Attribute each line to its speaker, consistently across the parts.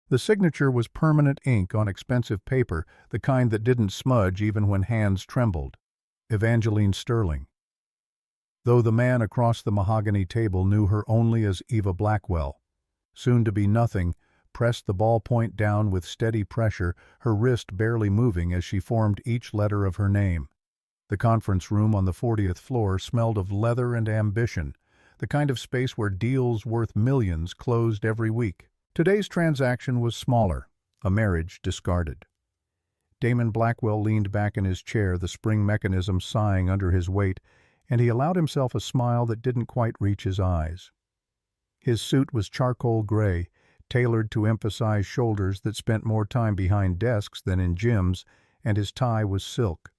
Speaker 1: The signature was permanent ink on expensive paper, the kind that didn't smudge even when hands trembled. Evangeline Sterling. Though the man across the mahogany table knew her only as Eva Blackwell, soon to be nothing, pressed the ballpoint down with steady pressure, her wrist barely moving as she formed each letter of her name. The conference room on the 40th floor smelled of leather and ambition, the kind of space where deals worth millions closed every week. Today's transaction was smaller, a marriage discarded. Damon Blackwell leaned back in his chair, the spring mechanism sighing under his weight, and he allowed himself a smile that didn't quite reach his eyes. His suit was charcoal gray, tailored to emphasize shoulders that spent more time behind desks than in gyms, and his tie was silk,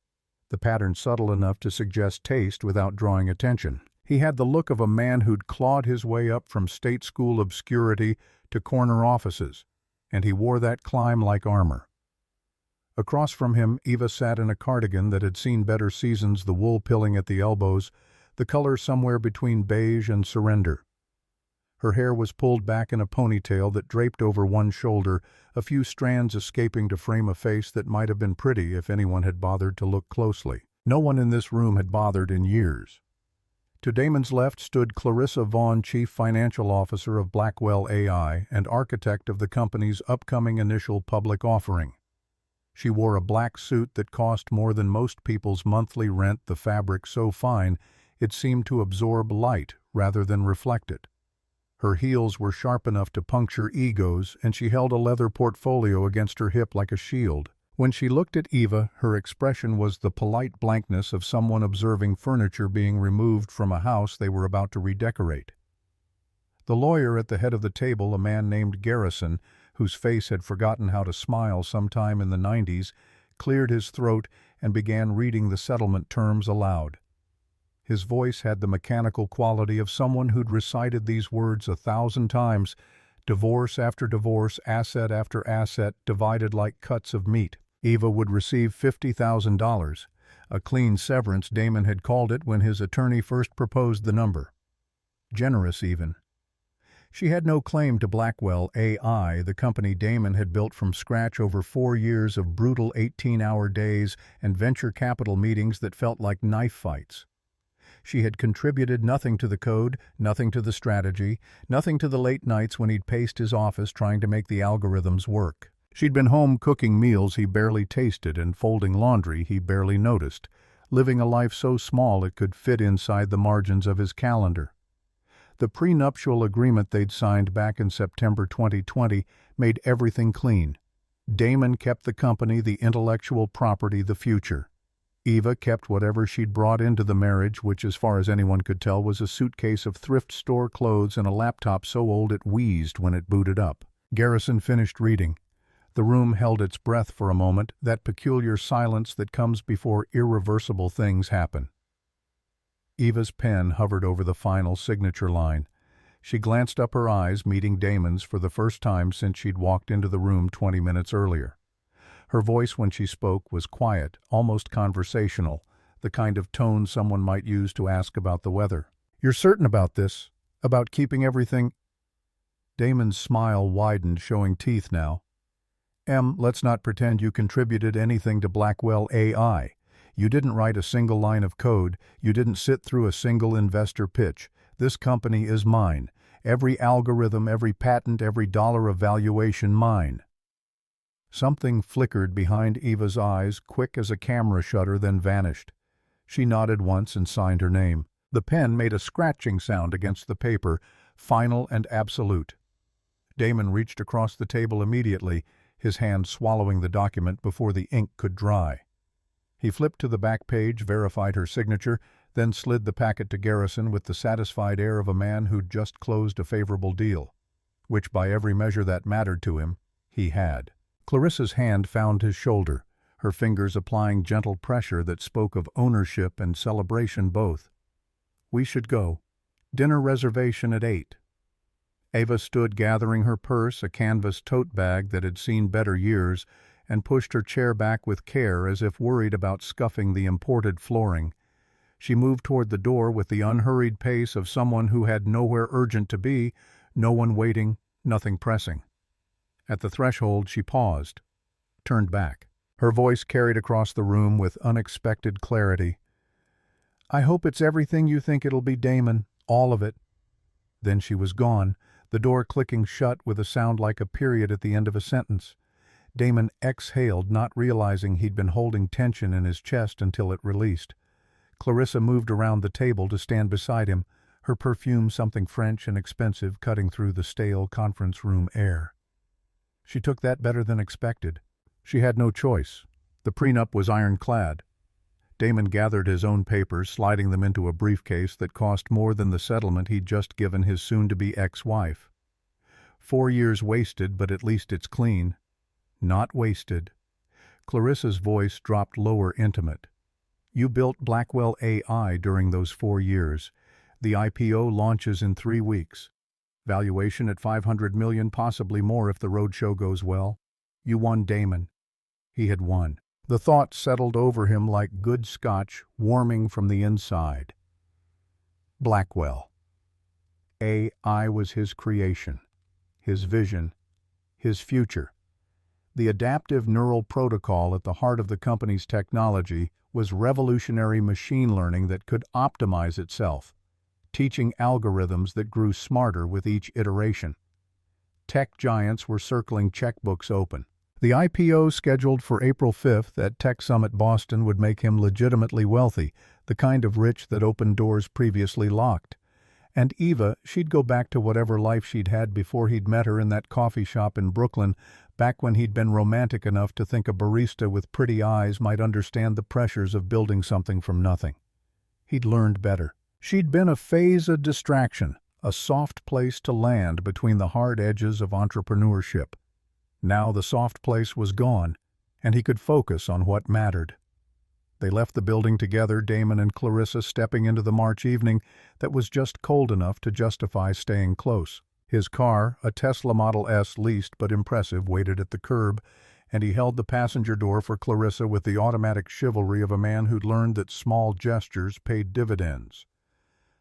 Speaker 1: the pattern subtle enough to suggest taste without drawing attention. He had the look of a man who'd clawed his way up from state school obscurity to corner offices, and he wore that climb like armor. Across from him, Eva sat in a cardigan that had seen better seasons, the wool pilling at the elbows, the color somewhere between beige and surrender. Her hair was pulled back in a ponytail that draped over one shoulder, a few strands escaping to frame a face that might have been pretty if anyone had bothered to look closely. No one in this room had bothered in years. To Damon's left stood Clarissa Vaughn, Chief Financial Officer of Blackwell AI and architect of the company's upcoming initial public offering. She wore a black suit that cost more than most people's monthly rent, the fabric so fine it seemed to absorb light rather than reflect it. Her heels were sharp enough to puncture egos, and she held a leather portfolio against her hip like a shield. When she looked at Eva, her expression was the polite blankness of someone observing furniture being removed from a house they were about to redecorate. The lawyer at the head of the table, a man named Garrison, whose face had forgotten how to smile sometime in the 90s, cleared his throat and began reading the settlement terms aloud. His voice had the mechanical quality of someone who'd recited these words 1,000 times, divorce after divorce, asset after asset, divided like cuts of meat. Eva would receive $50,000, a clean severance Damon had called it when his attorney first proposed the number. Generous even. She had no claim to Blackwell AI, the company Damon had built from scratch over 4 years of brutal 18-hour days and venture capital meetings that felt like knife fights. She had contributed nothing to the code, nothing to the strategy, nothing to the late nights when he'd paced his office trying to make the algorithms work. She'd been home cooking meals he barely tasted and folding laundry he barely noticed, living a life so small it could fit inside the margins of his calendar. The prenuptial agreement they'd signed back in September 2020 made everything clean. Damon kept the company, the intellectual property, the future. Eva kept whatever she'd brought into the marriage, which as far as anyone could tell was a suitcase of thrift store clothes and a laptop so old it wheezed when it booted up. Garrison finished reading. The room held its breath for a moment, that peculiar silence that comes before irreversible things happen. Eva's pen hovered over the final signature line. She glanced up, her eyes meeting Damon's for the first time since she'd walked into the room 20 minutes earlier. Her voice when she spoke was quiet, almost conversational, the kind of tone someone might use to ask about the weather. "You're certain about this? About keeping everything?" Damon's smile widened, showing teeth now. Let's not pretend you contributed anything to Blackwell AI. You didn't write a single line of code. You didn't sit through a single investor pitch. This company is mine. Every algorithm, every patent, every dollar of valuation mine. Something flickered behind Eva's eyes, quick as a camera shutter, then vanished. She nodded once and signed her name. The pen made a scratching sound against the paper, final and absolute. Damon reached across the table immediately, his hand swallowing the document before the ink could dry. He flipped to the back page, verified her signature, then slid the packet to Garrison with the satisfied air of a man who'd just closed a favorable deal, which by every measure that mattered to him, he had. Clarissa's hand found his shoulder, her fingers applying gentle pressure that spoke of ownership and celebration both. "We should go. Dinner reservation at 8. Eva stood gathering her purse, a canvas tote bag that had seen better years, and pushed her chair back with care as if worried about scuffing the imported flooring. She moved toward the door with the unhurried pace of someone who had nowhere urgent to be, no one waiting, nothing pressing. At the threshold, she paused, turned back. Her voice carried across the room with unexpected clarity. "I hope it's everything you think it'll be, Damon. All of it." Then she was gone, the door clicking shut with a sound like a period at the end of a sentence. Damon exhaled, not realizing he'd been holding tension in his chest until it released. Clarissa moved around the table to stand beside him, her perfume something French and expensive cutting through the stale conference room air. She took that better than expected. She had no choice. The prenup was ironclad. Damon gathered his own papers, sliding them into a briefcase that cost more than the settlement he'd just given his soon-to-be ex-wife. 4 years wasted, but at least it's clean. Not wasted. Clarissa's voice dropped lower, intimate. You built Blackwell AI during those 4 years. The IPO launches in 3 weeks. Valuation at $500 million, possibly more if the roadshow goes well. You won, Damon. He had won. The thought settled over him like good scotch, warming from the inside. Blackwell. AI was his creation, his vision, his future. The adaptive neural protocol at the heart of the company's technology was revolutionary machine learning that could optimize itself, teaching algorithms that grew smarter with each iteration. Tech giants were circling checkbooks open. The IPO scheduled for April 5th at Tech Summit Boston would make him legitimately wealthy, the kind of rich that opened doors previously locked. And Eva, she'd go back to whatever life she'd had before he'd met her in that coffee shop in Brooklyn, back when he'd been romantic enough to think a barista with pretty eyes might understand the pressures of building something from nothing. He'd learned better. She'd been a phase of distraction, a soft place to land between the hard edges of entrepreneurship. Now the soft place was gone, and he could focus on what mattered. They left the building together, Damon and Clarissa stepping into the March evening that was just cold enough to justify staying close. His car, a Tesla Model S leased but impressive, waited at the curb, and he held the passenger door for Clarissa with the automatic chivalry of a man who'd learned that small gestures paid dividends.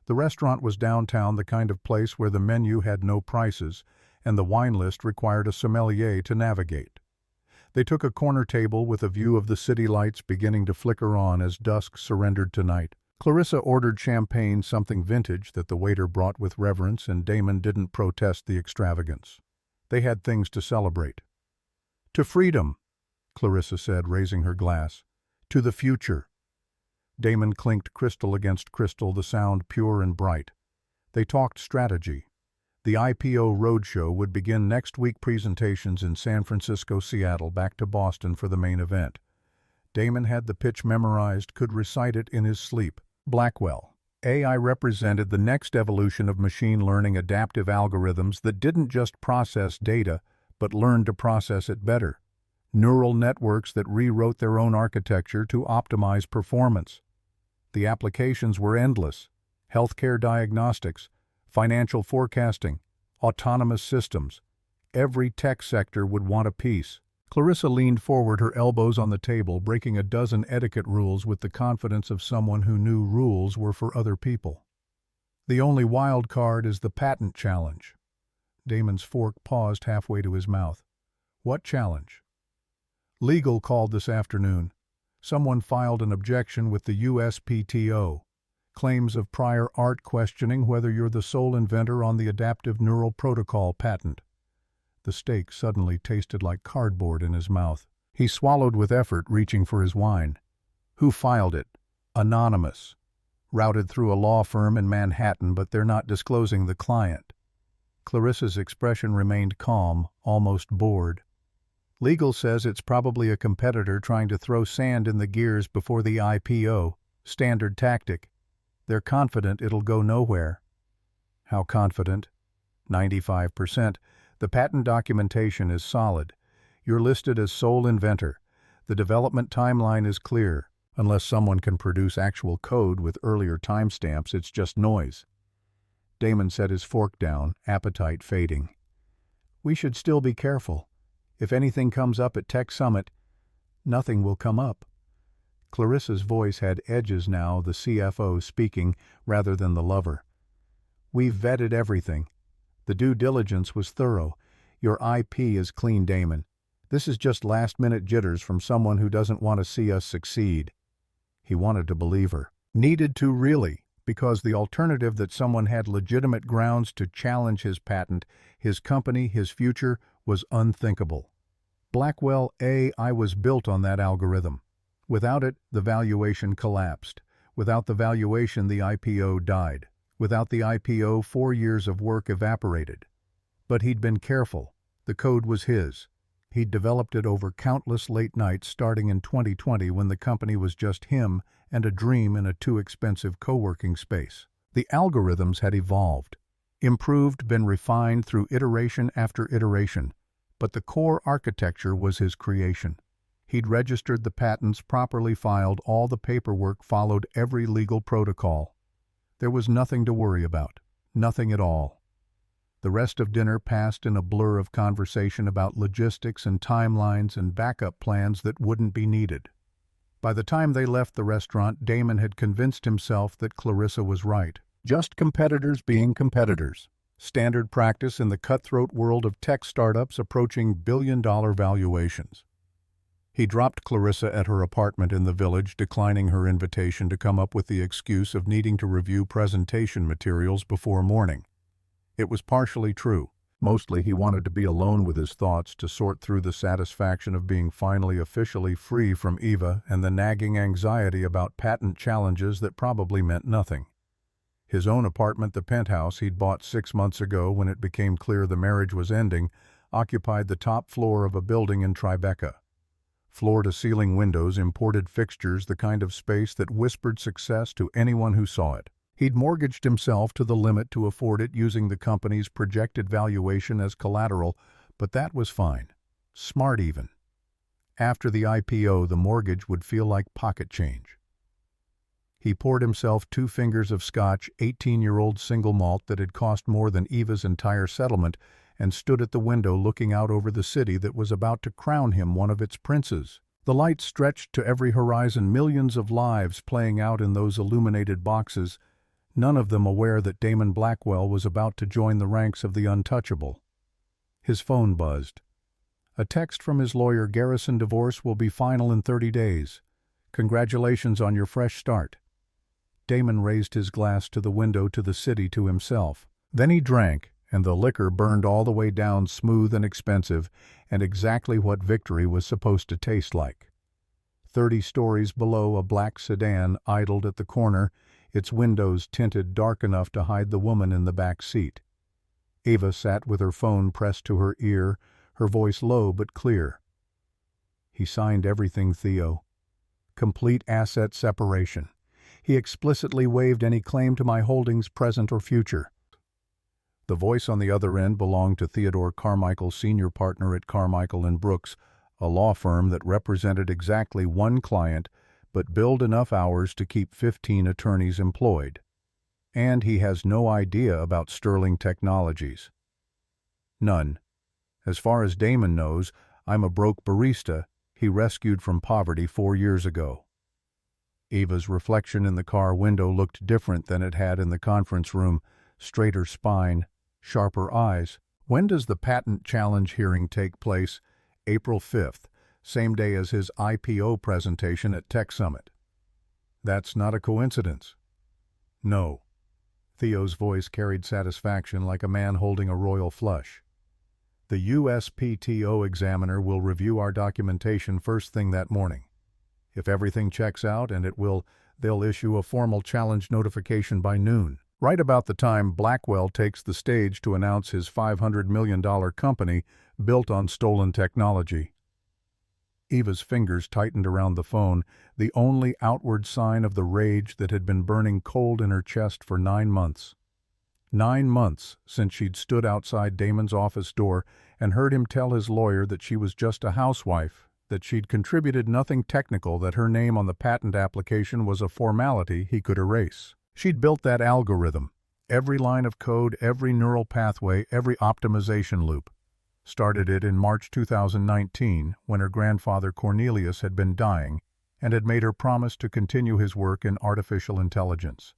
Speaker 1: The restaurant was downtown, the kind of place where the menu had no prices, and the wine list required a sommelier to navigate. They took a corner table with a view of the city lights beginning to flicker on as dusk surrendered to night. Clarissa ordered champagne, something vintage that the waiter brought with reverence, and Damon didn't protest the extravagance. They had things to celebrate. "To freedom," Clarissa said, raising her glass. "To the future." Damon clinked crystal against crystal, the sound pure and bright. They talked strategy. The IPO roadshow would begin next week, presentations in San Francisco, Seattle, back to Boston for the main event. Damon had the pitch memorized, could recite it in his sleep. Blackwell. AI represented the next evolution of machine learning adaptive algorithms that didn't just process data, but learned to process it better. Neural networks that rewrote their own architecture to optimize performance. The applications were endless. Healthcare diagnostics, financial forecasting, autonomous systems. Every tech sector would want a piece. Clarissa leaned forward, her elbows on the table, breaking a dozen etiquette rules with the confidence of someone who knew rules were for other people. The only wild card is the patent challenge. Damon's fork paused halfway to his mouth. What challenge? Legal called this afternoon. Someone filed an objection with the USPTO. Claims of prior art questioning whether you're the sole inventor on the adaptive neural protocol patent. The steak suddenly tasted like cardboard in his mouth. He swallowed with effort, reaching for his wine. Who filed it? Anonymous. Routed through a law firm in Manhattan, but they're not disclosing the client. Clarissa's expression remained calm, almost bored. Legal says it's probably a competitor trying to throw sand in the gears before the IPO. Standard tactic. They're confident it'll go nowhere. How confident? 95%. The patent documentation is solid. You're listed as sole inventor. The development timeline is clear. Unless someone can produce actual code with earlier timestamps, it's just noise. Damon set his fork down, appetite fading. We should still be careful. If anything comes up at Tech Summit, nothing will come up. Clarissa's voice had edges now, the CFO speaking rather than the lover. We've vetted everything. The due diligence was thorough. Your IP is clean, Damon. This is just last-minute jitters from someone who doesn't want to see us succeed." He wanted to believe her. Needed to, really, because the alternative that someone had legitimate grounds to challenge his patent, his company, his future, was unthinkable. Blackwell, I was built on that algorithm. Without it, the valuation collapsed. Without the valuation, the IPO died. Without the IPO, 4 years of work evaporated. But he'd been careful. The code was his. He'd developed it over countless late nights starting in 2020 when the company was just him and a dream in a too-expensive co-working space. The algorithms had evolved, improved, been refined through iteration after iteration, but the core architecture was his creation. He'd registered the patents, properly filed all the paperwork, followed every legal protocol. There was nothing to worry about, nothing at all. The rest of dinner passed in a blur of conversation about logistics and timelines and backup plans that wouldn't be needed. By the time they left the restaurant, Damon had convinced himself that Clarissa was right. Just competitors being competitors. Standard practice in the cutthroat world of tech startups approaching billion-dollar valuations. He dropped Clarissa at her apartment in the village, declining her invitation to come up with the excuse of needing to review presentation materials before morning. It was partially true. Mostly he wanted to be alone with his thoughts, to sort through the satisfaction of being finally officially free from Eva and the nagging anxiety about patent challenges that probably meant nothing. His own apartment, the penthouse he'd bought 6 months ago when it became clear the marriage was ending, occupied the top floor of a building in Tribeca. Floor-to-ceiling windows, imported fixtures, the kind of space that whispered success to anyone who saw it. He'd mortgaged himself to the limit to afford it, using the company's projected valuation as collateral, but that was fine. Smart even. After the IPO, the mortgage would feel like pocket change. He poured himself 2 fingers of Scotch, 18-year-old single malt that had cost more than Eva's entire settlement, and stood at the window looking out over the city that was about to crown him one of its princes. The light stretched to every horizon, millions of lives playing out in those illuminated boxes, none of them aware that Damon Blackwell was about to join the ranks of the untouchable. His phone buzzed. A text from his lawyer: "Garrison divorce will be final in 30 days. Congratulations on your fresh start." Damon raised his glass to the window, to the city, to himself. Then he drank, and the liquor burned all the way down, smooth and expensive, and exactly what victory was supposed to taste like. 30 stories below, a black sedan idled at the corner, its windows tinted dark enough to hide the woman in the back seat. Eva sat with her phone pressed to her ear, her voice low but clear. "He signed everything, Theo. Complete asset separation. He explicitly waived any claim to my holdings, present or future." The voice on the other end belonged to Theodore Carmichael, senior partner at Carmichael & Brooks, a law firm that represented exactly 1 client but billed enough hours to keep 15 attorneys employed. And he has no idea about Sterling Technologies. None. As far as Damon knows, I'm a broke barista he rescued from poverty 4 years ago. Eva's reflection in the car window looked different than it had in the conference room. Straighter spine, sharper eyes. "When does the patent challenge hearing take place?" "April 5th, same day as his IPO presentation at Tech Summit." "That's not a coincidence." "No." Theo's voice carried satisfaction, like a man holding a royal flush. "The USPTO examiner will review our documentation first thing that morning. If everything checks out, and it will, they'll issue a formal challenge notification by noon. Right about the time Blackwell takes the stage to announce his $500 million company built on stolen technology." Eva's fingers tightened around the phone, the only outward sign of the rage that had been burning cold in her chest for 9 months. 9 months since she'd stood outside Damon's office door and heard him tell his lawyer that she was just a housewife, that she'd contributed nothing technical, that her name on the patent application was a formality he could erase. She'd built that algorithm, every line of code, every neural pathway, every optimization loop. Started it in March 2019, when her grandfather Cornelius had been dying and had made her promise to continue his work in artificial intelligence.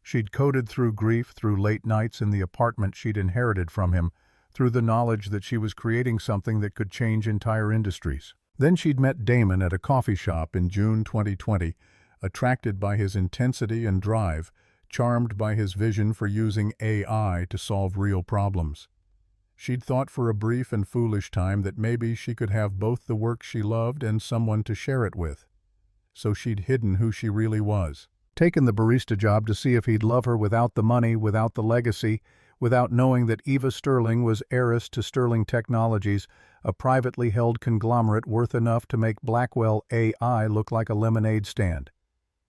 Speaker 1: She'd coded through grief, through late nights in the apartment she'd inherited from him, through the knowledge that she was creating something that could change entire industries. Then she'd met Damon at a coffee shop in June 2020, attracted by his intensity and drive, charmed by his vision for using AI to solve real problems. She'd thought for a brief and foolish time that maybe she could have both the work she loved and someone to share it with. So she'd hidden who she really was. Taken the barista job to see if he'd love her without the money, without the legacy, without knowing that Eva Sterling was heiress to Sterling Technologies, a privately held conglomerate worth enough to make Blackwell AI look like a lemonade stand.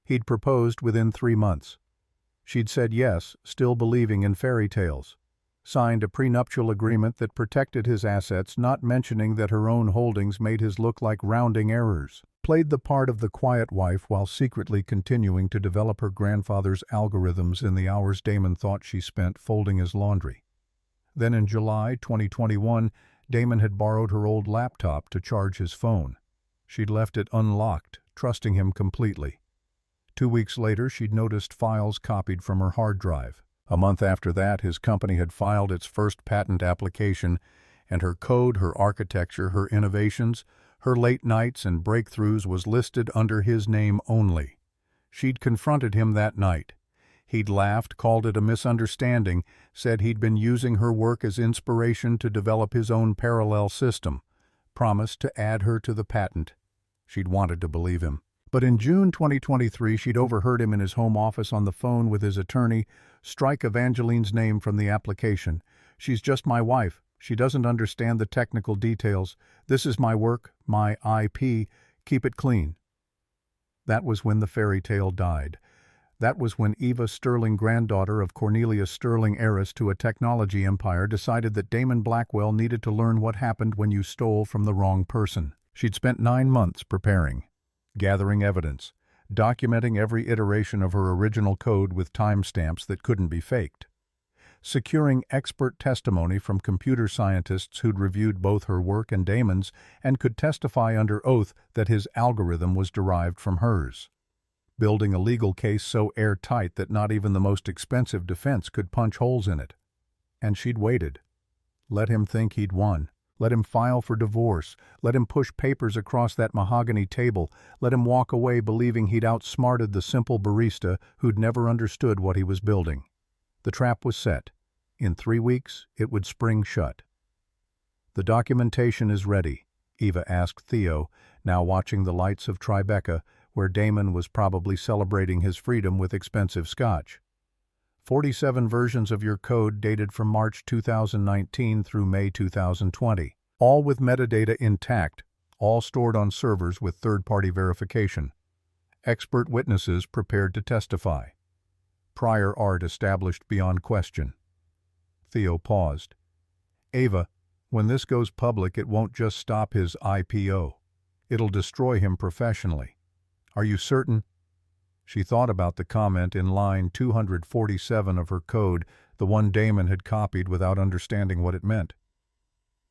Speaker 1: He'd proposed within 3 months. She'd said yes, still believing in fairy tales. Signed a prenuptial agreement that protected his assets, not mentioning that her own holdings made his look like rounding errors. Played the part of the quiet wife while secretly continuing to develop her grandfather's algorithms in the hours Damon thought she spent folding his laundry. Then in July 2021, Damon had borrowed her old laptop to charge his phone. She'd left it unlocked, trusting him completely. 2 weeks later, she'd noticed files copied from her hard drive. A month after that, his company had filed its first patent application, and her code, her architecture, her innovations, her late nights and breakthroughs was listed under his name only. She'd confronted him that night. He'd laughed, called it a misunderstanding, said he'd been using her work as inspiration to develop his own parallel system, promised to add her to the patent. She'd wanted to believe him. But in June 2023, she'd overheard him in his home office on the phone with his attorney strike Evangeline's name from the application. "She's just my wife. She doesn't understand the technical details. This is my work, my IP. Keep it clean." That was when the fairy tale died. That was when Eva Sterling, granddaughter of Cornelius Sterling, heiress to a technology empire, decided that Damon Blackwell needed to learn what happened when you stole from the wrong person. She'd spent 9 months preparing, gathering evidence, documenting every iteration of her original code with timestamps that couldn't be faked, securing expert testimony from computer scientists who'd reviewed both her work and Damon's and could testify under oath that his algorithm was derived from hers, building a legal case so airtight that not even the most expensive defense could punch holes in it. And she'd waited. Let him think he'd won. Let him file for divorce. Let him push papers across that mahogany table. Let him walk away believing he'd outsmarted the simple barista who'd never understood what he was building. The trap was set. In 3 weeks, it would spring shut. "The documentation is ready," Eva asked Theo, now watching the lights of Tribeca, where Damon was probably celebrating his freedom with expensive scotch. 47 versions of your code dated from March 2019 through May 2020, all with metadata intact, all stored on servers with third-party verification. Expert witnesses prepared to testify. Prior art established beyond question. Theo paused. "Ava, when this goes public, it won't just stop his IPO. It'll destroy him professionally. Are you certain?" She thought about the comment in line 247 of her code, the one Damon had copied without understanding what it meant.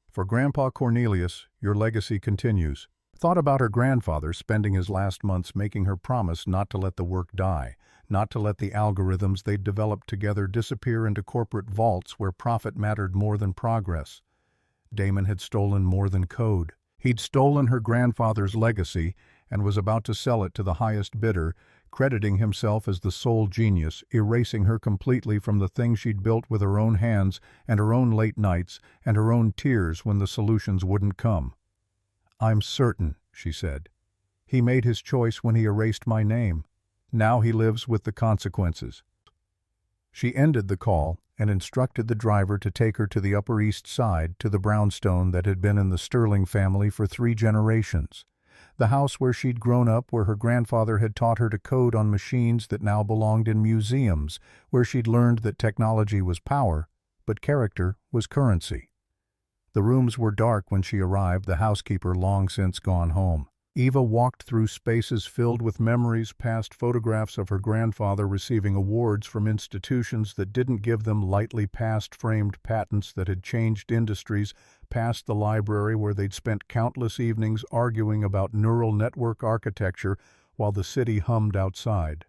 Speaker 1: "For Grandpa Cornelius, your legacy continues." Thought about her grandfather spending his last months making her promise not to let the work die, not to let the algorithms they'd developed together disappear into corporate vaults where profit mattered more than progress. Damon had stolen more than code. He'd stolen her grandfather's legacy and was about to sell it to the highest bidder, crediting himself as the sole genius, erasing her completely from the things she'd built with her own hands and her own late nights and her own tears when the solutions wouldn't come. "I'm certain," she said. "He made his choice when he erased my name. Now he lives with the consequences." She ended the call and instructed the driver to take her to the Upper East Side, to the brownstone that had been in the Sterling family for 3 generations. The house where she'd grown up, where her grandfather had taught her to code on machines that now belonged in museums, where she'd learned that technology was power, but character was currency. The rooms were dark when she arrived, the housekeeper long since gone home. Eva walked through spaces filled with memories, past photographs of her grandfather receiving awards from institutions that didn't give them lightly past framed patents that had changed industries, past the library where they'd spent countless evenings arguing about neural network architecture while the city hummed outside.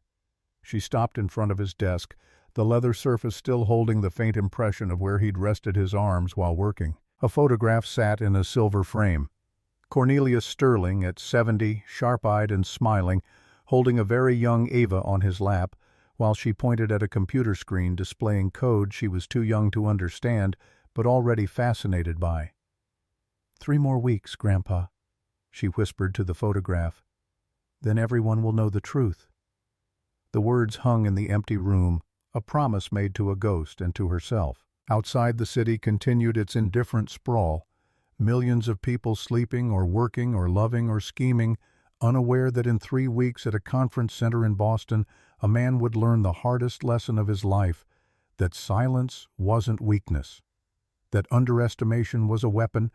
Speaker 1: She stopped in front of his desk, the leather surface still holding the faint impression of where he'd rested his arms while working. A photograph sat in a silver frame. Cornelius Sterling, at 70, sharp-eyed and smiling, holding a very young Ava on his lap, while she pointed at a computer screen displaying code she was too young to understand, but already fascinated by. 3 more weeks, Grandpa, she whispered to the photograph. Then everyone will know the truth. The words hung in the empty room, a promise made to a ghost and to herself. Outside the city continued its indifferent sprawl, millions of people sleeping or working or loving or scheming, unaware that in 3 weeks at a conference center in Boston, a man would learn the hardest lesson of his life, that silence wasn't weakness, that underestimation was a weapon,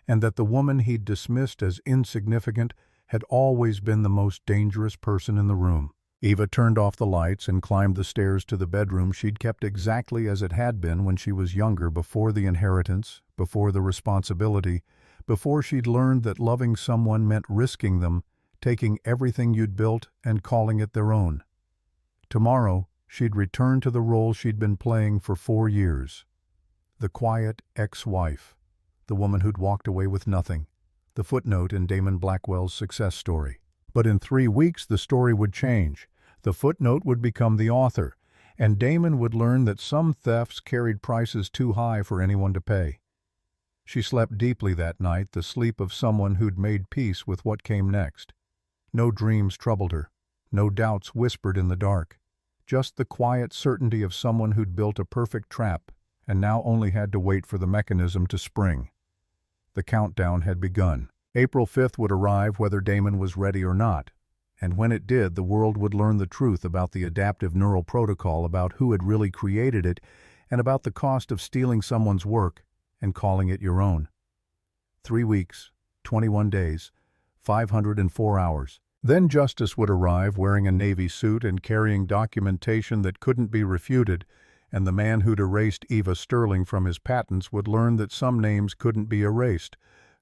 Speaker 1: and that the woman he'd dismissed as insignificant had always been the most dangerous person in the room. Eva turned off the lights and climbed the stairs to the bedroom she'd kept exactly as it had been when she was younger, before the inheritance, before the responsibility, before she'd learned that loving someone meant risking them, taking everything you'd built and calling it their own. Tomorrow, she'd return to the role she'd been playing for 4 years. The quiet ex-wife, the woman who'd walked away with nothing, the footnote in Damon Blackwell's success story. But in 3 weeks the story would change. The footnote would become the author, and Damon would learn that some thefts carried prices too high for anyone to pay. She slept deeply that night, the sleep of someone who'd made peace with what came next. No dreams troubled her, no doubts whispered in the dark, just the quiet certainty of someone who'd built a perfect trap and now only had to wait for the mechanism to spring. The countdown had begun. April 5th would arrive whether Damon was ready or not, and when it did, the world would learn the truth about the adaptive neural protocol, about who had really created it, and about the cost of stealing someone's work and calling it your own. 3 weeks, 21 days, 504 hours. Then Justice would arrive wearing a Navy suit and carrying documentation that couldn't be refuted, and the man who'd erased Eva Sterling from his patents would learn that some names couldn't be erased.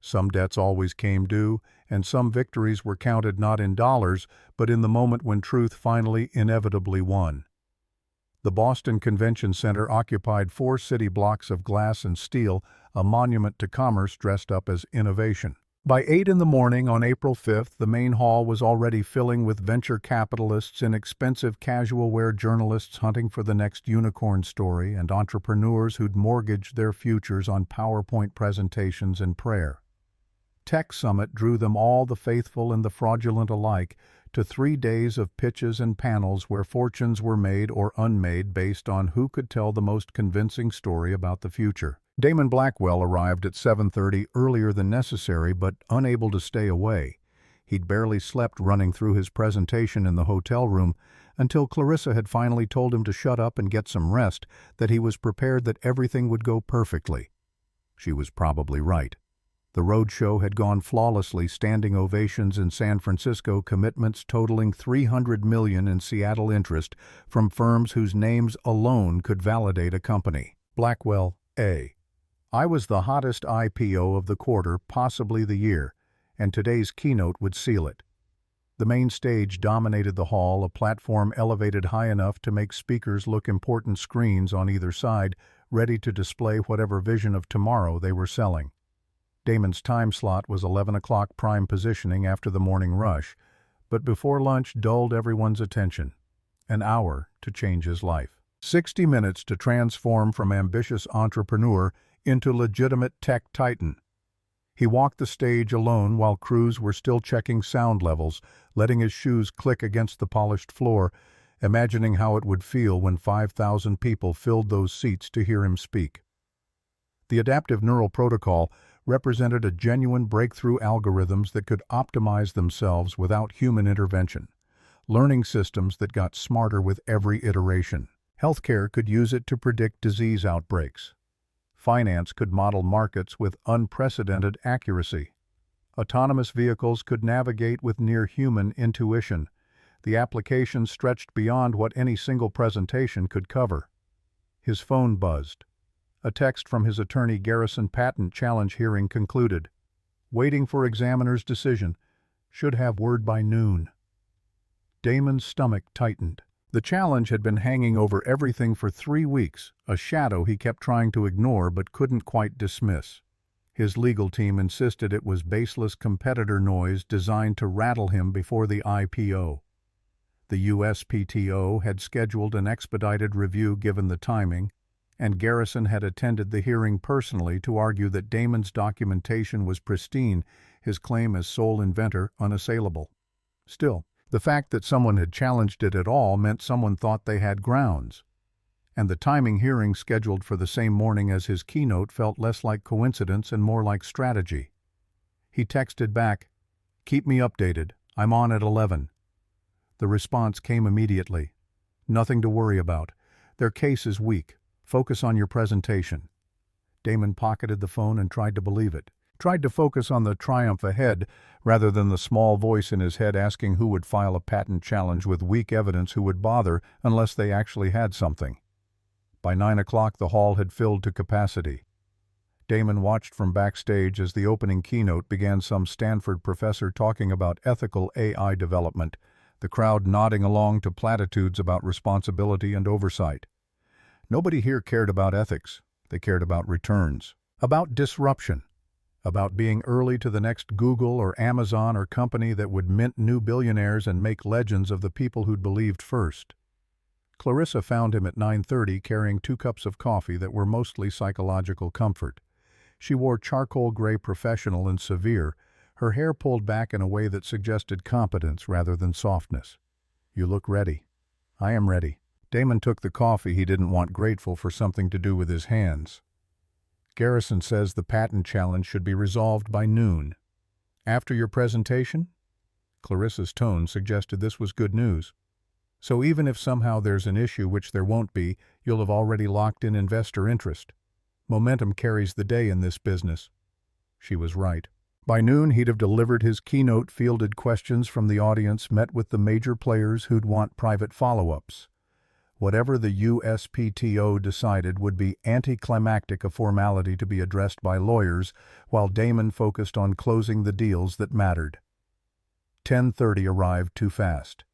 Speaker 1: Some debts always came due, and some victories were counted not in dollars, but in the moment when truth finally inevitably won. The Boston Convention Center occupied 4 city blocks of glass and steel, a monument to commerce dressed up as innovation. By 8 in the morning on April 5th, the main hall was already filling with venture capitalists and expensive casual-wear journalists hunting for the next unicorn story, and entrepreneurs who'd mortgaged their futures on PowerPoint presentations and prayer. Tech Summit drew them all, the faithful and the fraudulent alike, to 3 days of pitches and panels where fortunes were made or unmade based on who could tell the most convincing story about the future. Damon Blackwell arrived at 7:30, earlier than necessary, but unable to stay away. He'd barely slept running through his presentation in the hotel room until Clarissa had finally told him to shut up and get some rest, that he was prepared that everything would go perfectly. She was probably right. The roadshow had gone flawlessly, standing ovations in San Francisco, commitments totaling $300 million in Seattle interest from firms whose names alone could validate a company. Blackwell, A. I was the hottest IPO of the quarter, possibly the year, and today's keynote would seal it. The main stage dominated the hall, a platform elevated high enough to make speakers look important screens on either side, ready to display whatever vision of tomorrow they were selling. Damon's time slot was 11 o'clock prime positioning after the morning rush, but before lunch dulled everyone's attention. An hour to change his life. 60 minutes to transform from ambitious entrepreneur into legitimate tech titan. He walked the stage alone while crews were still checking sound levels, letting his shoes click against the polished floor, imagining how it would feel when 5,000 people filled those seats to hear him speak. The adaptive neural protocol represented a genuine breakthrough, algorithms that could optimize themselves without human intervention, learning systems that got smarter with every iteration. Healthcare could use it to predict disease outbreaks. Finance could model markets with unprecedented accuracy. Autonomous vehicles could navigate with near-human intuition. The application stretched beyond what any single presentation could cover. His phone buzzed. A text from his attorney Garrison patent challenge hearing concluded. Waiting for examiner's decision. Should have word by noon. Damon's stomach tightened. The challenge had been hanging over everything for 3 weeks, a shadow he kept trying to ignore but couldn't quite dismiss. His legal team insisted it was baseless competitor noise designed to rattle him before the IPO. The USPTO had scheduled an expedited review given the timing, and Garrison had attended the hearing personally to argue that Damon's documentation was pristine, his claim as sole inventor unassailable. Still, the fact that someone had challenged it at all meant someone thought they had grounds. And the timing hearing scheduled for the same morning as his keynote felt less like coincidence and more like strategy. He texted back, "Keep me updated. I'm on at 11. The response came immediately. "Nothing to worry about. Their case is weak. Focus on your presentation." Damon pocketed the phone and tried to believe it. Tried to focus on the triumph ahead rather than the small voice in his head asking who would file a patent challenge with weak evidence who would bother unless they actually had something. By 9 o'clock the hall had filled to capacity. Damon watched from backstage as the opening keynote began some Stanford professor talking about ethical AI development, the crowd nodding along to platitudes about responsibility and oversight. Nobody here cared about ethics. They cared about returns, about disruption, about being early to the next Google or Amazon or company that would mint new billionaires and make legends of the people who'd believed first. Clarissa found him at 9:30 carrying 2 cups of coffee that were mostly psychological comfort. She wore charcoal gray professional and severe, her hair pulled back in a way that suggested competence rather than softness. "You look ready." "I am ready." Damon took the coffee he didn't want, grateful for something to do with his hands. "Garrison says the patent challenge should be resolved by noon. After your presentation?" Clarissa's tone suggested this was good news. "So even if somehow there's an issue, which there won't be, you'll have already locked in investor interest. Momentum carries the day in this business." She was right. By noon he'd have delivered his keynote, fielded questions from the audience, met with the major players who'd want private follow-ups. Whatever the USPTO decided would be anticlimactic, a formality to be addressed by lawyers, while Damon focused on closing the deals that mattered. 10:30 arrived too fast.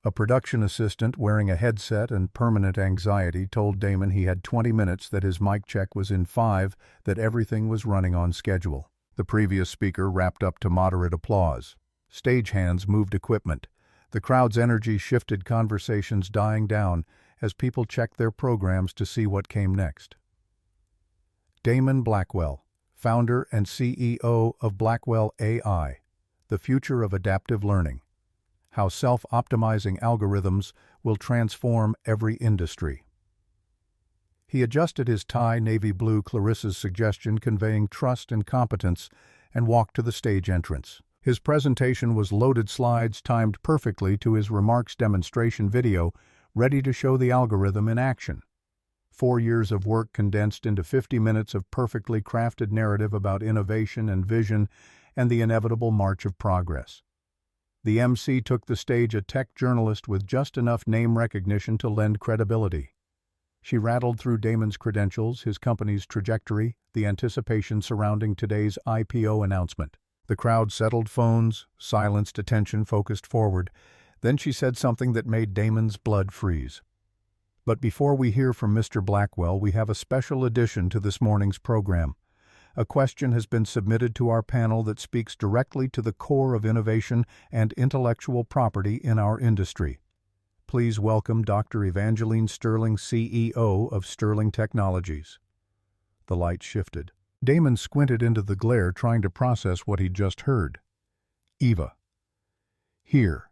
Speaker 1: A production assistant wearing a headset and permanent anxiety told Damon he had 20 minutes, that his mic check was in 5, that everything was running on schedule. The previous speaker wrapped up to moderate applause. Stagehands moved equipment. The crowd's energy shifted, conversations dying down as people checked their programs to see what came next. Damon Blackwell, founder and CEO of Blackwell AI, the future of adaptive learning. How self-optimizing algorithms will transform every industry. He adjusted his tie navy blue, Clarissa's suggestion conveying trust and competence, and walked to the stage entrance. His presentation was loaded slides timed perfectly to his remarks demonstration video, ready to show the algorithm in action. 4 years of work condensed into 50 minutes of perfectly crafted narrative about innovation and vision and the inevitable march of progress. The MC took the stage, a tech journalist with just enough name recognition to lend credibility. She rattled through Damon's credentials, his company's trajectory, the anticipation surrounding today's IPO announcement. The crowd settled, phones, silenced, attention focused forward. Then she said something that made Damon's blood freeze. "But before we hear from Mr. Blackwell, we have a special addition to this morning's program. A question has been submitted to our panel that speaks directly to the core of innovation and intellectual property in our industry. Please welcome Dr. Evangeline Sterling, CEO of Sterling Technologies." The light shifted. Damon squinted into the glare, trying to process what he'd just heard. Eva. Here.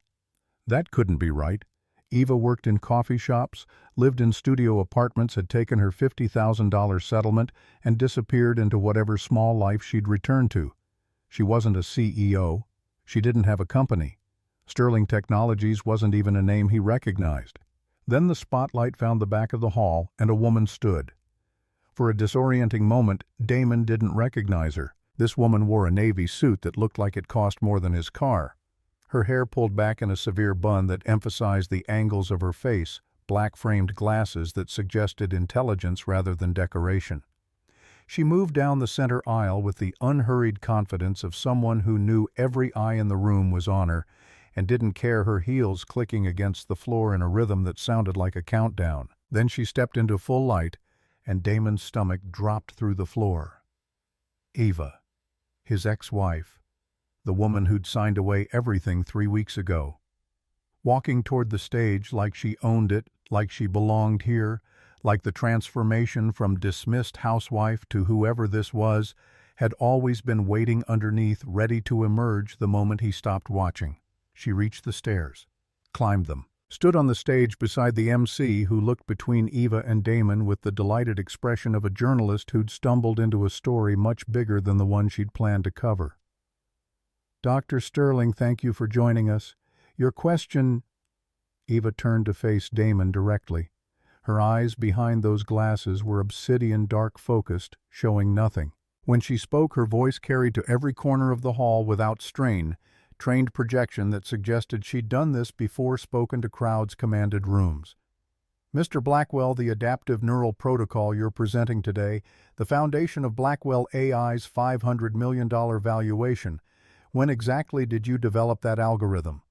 Speaker 1: That couldn't be right. Eva worked in coffee shops, lived in studio apartments, had taken her $50,000 settlement, and disappeared into whatever small life she'd returned to. She wasn't a CEO. She didn't have a company. Sterling Technologies wasn't even a name he recognized. Then the spotlight found the back of the hall, and a woman stood. For a disorienting moment, Damon didn't recognize her. This woman wore a navy suit that looked like it cost more than his car. Her hair pulled back in a severe bun that emphasized the angles of her face, black-framed glasses that suggested intelligence rather than decoration. She moved down the center aisle with the unhurried confidence of someone who knew every eye in the room was on her, and didn't care, her heels clicking against the floor in a rhythm that sounded like a countdown. Then she stepped into full light, and Damon's stomach dropped through the floor. Eva, his ex-wife, the woman who'd signed away everything 3 weeks ago. Walking toward the stage like she owned it, like she belonged here, like the transformation from dismissed housewife to whoever this was had always been waiting underneath, ready to emerge the moment he stopped watching. She reached the stairs, climbed them, stood on the stage beside the MC, who looked between Eva and Damon with the delighted expression of a journalist who'd stumbled into a story much bigger than the one she'd planned to cover. "Dr. Sterling, thank you for joining us. Your question—" Eva turned to face Damon directly. Her eyes behind those glasses were obsidian dark-focused, showing nothing. When she spoke, her voice carried to every corner of the hall without strain, trained projection that suggested she'd done this before, spoken to crowds, commanded rooms. "Mr. Blackwell, the adaptive neural protocol you're presenting today, the foundation of Blackwell AI's $500 million valuation. When exactly did you develop that algorithm?"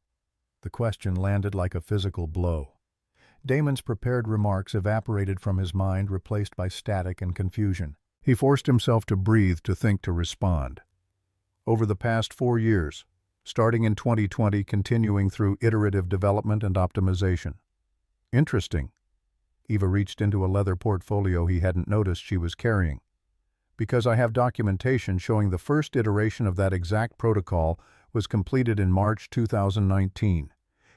Speaker 1: The question landed like a physical blow. Damon's prepared remarks evaporated from his mind, replaced by static and confusion. He forced himself to breathe, to think, to respond. "Over the past 4 years, starting in 2020, continuing through iterative development and optimization." "Interesting." Eva reached into a leather portfolio he hadn't noticed she was carrying. "Because I have documentation showing the first iteration of that exact protocol was completed in March 2019,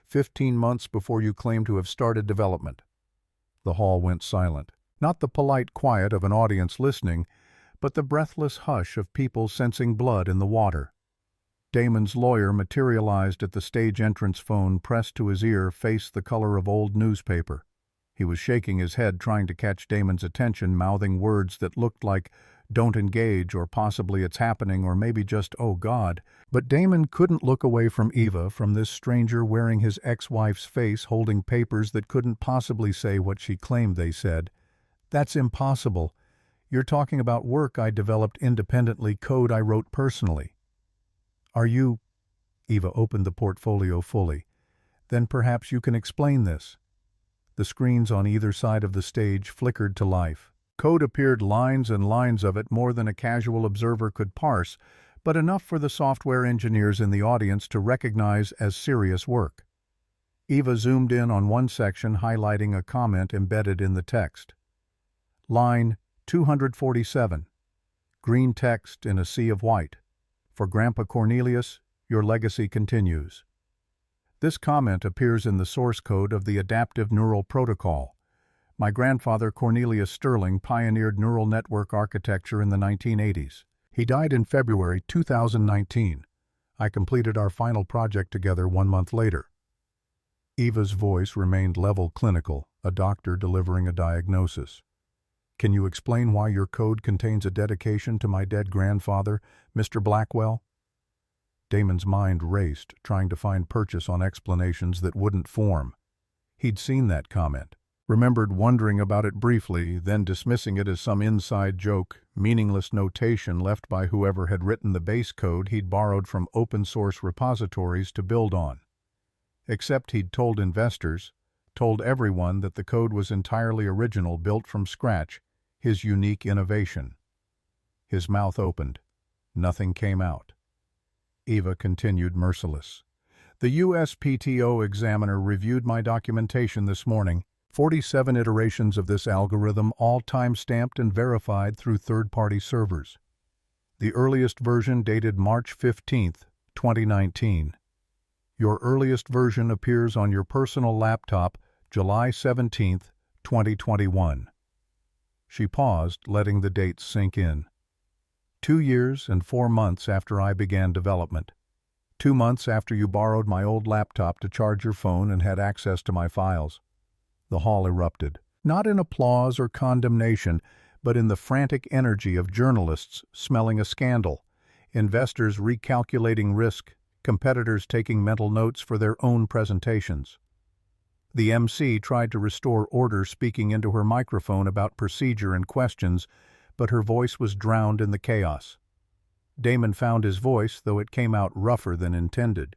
Speaker 1: 15 months before you claim to have started development." The hall went silent. Not the polite quiet of an audience listening, but the breathless hush of people sensing blood in the water. Damon's lawyer materialized at the stage entrance, phone pressed to his ear, face the color of old newspaper. He was shaking his head, trying to catch Damon's attention, mouthing words that looked like "don't engage," or possibly "it's happening," or maybe just "oh God." But Damon couldn't look away from Eva, from this stranger wearing his ex-wife's face, holding papers that couldn't possibly say what she claimed they said. "That's impossible. You're talking about work I developed independently, code I wrote personally." "Are you—" Eva opened the portfolio fully. "Then perhaps you can explain this." The screens on either side of the stage flickered to life. Code appeared, lines and lines of it, more than a casual observer could parse, but enough for the software engineers in the audience to recognize as serious work. Eva zoomed in on one section, highlighting a comment embedded in the text. Line 247. Green text in a sea of white. "For Grandpa Cornelius, your legacy continues." This comment appears in the source code of the adaptive neural protocol. My grandfather, Cornelius Sterling, pioneered neural network architecture in the 1980s. He died in February 2019. I completed our final project together 1 month later. Eva's voice remained level clinical, a doctor delivering a diagnosis. "Can you explain why your code contains a dedication to my dead grandfather, Mr. Blackwell?" Damon's mind raced, trying to find purchase on explanations that wouldn't form. He'd seen that comment, remembered wondering about it briefly, then dismissing it as some inside joke, meaningless notation left by whoever had written the base code he'd borrowed from open-source repositories to build on. Except he'd told investors, told everyone, that the code was entirely original, built from scratch, his unique innovation. His mouth opened. Nothing came out. Eva continued, merciless. "The USPTO examiner reviewed my documentation this morning. 47 iterations of this algorithm, all time-stamped and verified through third-party servers. The earliest version dated March 15, 2019. Your earliest version appears on your personal laptop, July 17, 2021. She paused, letting the dates sink in. 2 years and 4 months after I began development. 2 months after you borrowed my old laptop to charge your phone and had access to my files. The hall erupted, not in applause or condemnation, but in the frantic energy of journalists smelling a scandal, investors recalculating risk, competitors taking mental notes for their own presentations. The MC tried to restore order, speaking into her microphone about procedure and questions, but her voice was drowned in the chaos. Damon found his voice, though it came out rougher than intended.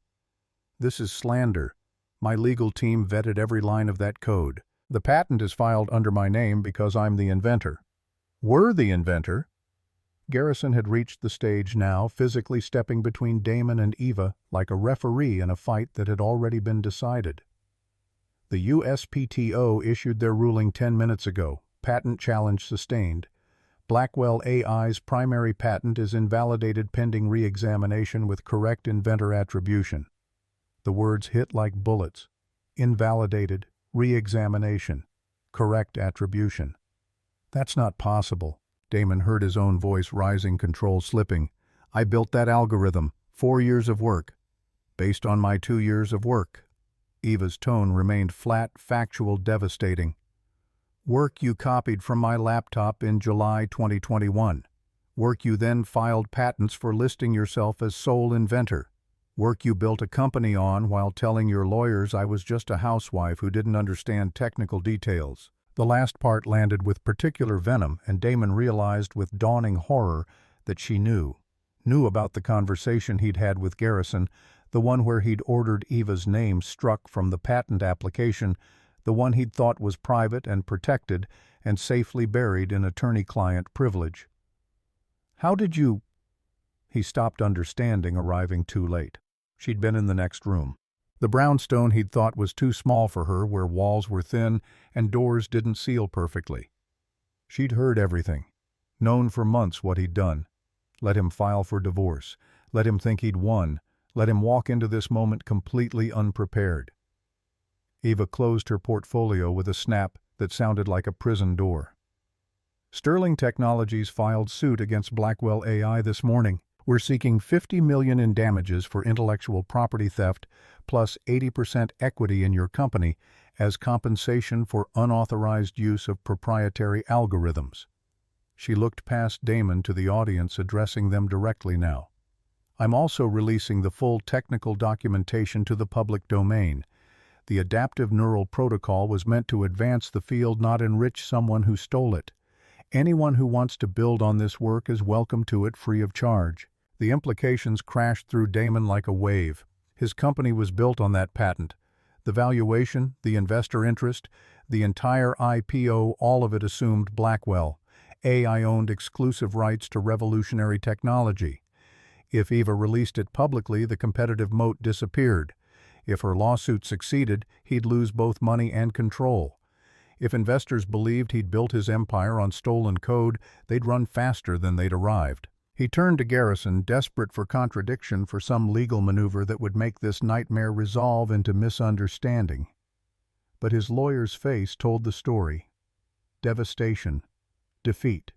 Speaker 1: This is slander. My legal team vetted every line of that code. The patent is filed under my name because I'm the inventor." "Were the inventor?" Garrison had reached the stage now, physically stepping between Damon and Eva like a referee in a fight that had already been decided. The USPTO issued their ruling 10 minutes ago. Patent challenge sustained. Blackwell AI's primary patent is invalidated pending re-examination with correct inventor attribution. The words hit like bullets. Invalidated, re-examination, correct attribution. "That's not possible." Damon heard his own voice rising, control slipping. "I built that algorithm, 4 years of work, based on my 2 years of work." Eva's tone remained flat, factual, devastating. "Work you copied from my laptop in July 2021. Work you then filed patents for listing yourself as sole inventor. Work you built a company on while telling your lawyers I was just a housewife who didn't understand technical details." The last part landed with particular venom, and Damon realized with dawning horror that she knew about the conversation he'd had with Garrison, the one where he'd ordered Eva's name struck from the patent application, the one he'd thought was private and protected and safely buried in attorney-client privilege. "How did you—" He stopped, understanding, arriving too late. She'd been in the next room. The brownstone he'd thought was too small for her, where walls were thin and doors didn't seal perfectly. She'd heard everything, known for months what he'd done. Let him file for divorce, let him think he'd won, let him walk into this moment completely unprepared. Eva closed her portfolio with a snap that sounded like a prison door. "Sterling Technologies filed suit against Blackwell AI this morning. We're seeking $50 million in damages for intellectual property theft, plus 80% equity in your company as compensation for unauthorized use of proprietary algorithms." She looked past Damon to the audience, addressing them directly now. "I'm also releasing the full technical documentation to the public domain. The adaptive neural protocol was meant to advance the field, not enrich someone who stole it. Anyone who wants to build on this work is welcome to it free of charge." The implications crashed through Damon like a wave. His company was built on that patent. The valuation, the investor interest, the entire IPO, all of it assumed Blackwell. AI owned exclusive rights to revolutionary technology. If Eva released it publicly, the competitive moat disappeared. If her lawsuit succeeded, he'd lose both money and control. If investors believed he'd built his empire on stolen code, they'd run faster than they'd arrived. He turned to Garrison, desperate for contradiction, for some legal maneuver that would make this nightmare resolve into misunderstanding. But his lawyer's face told the story. Devastation. Defeat.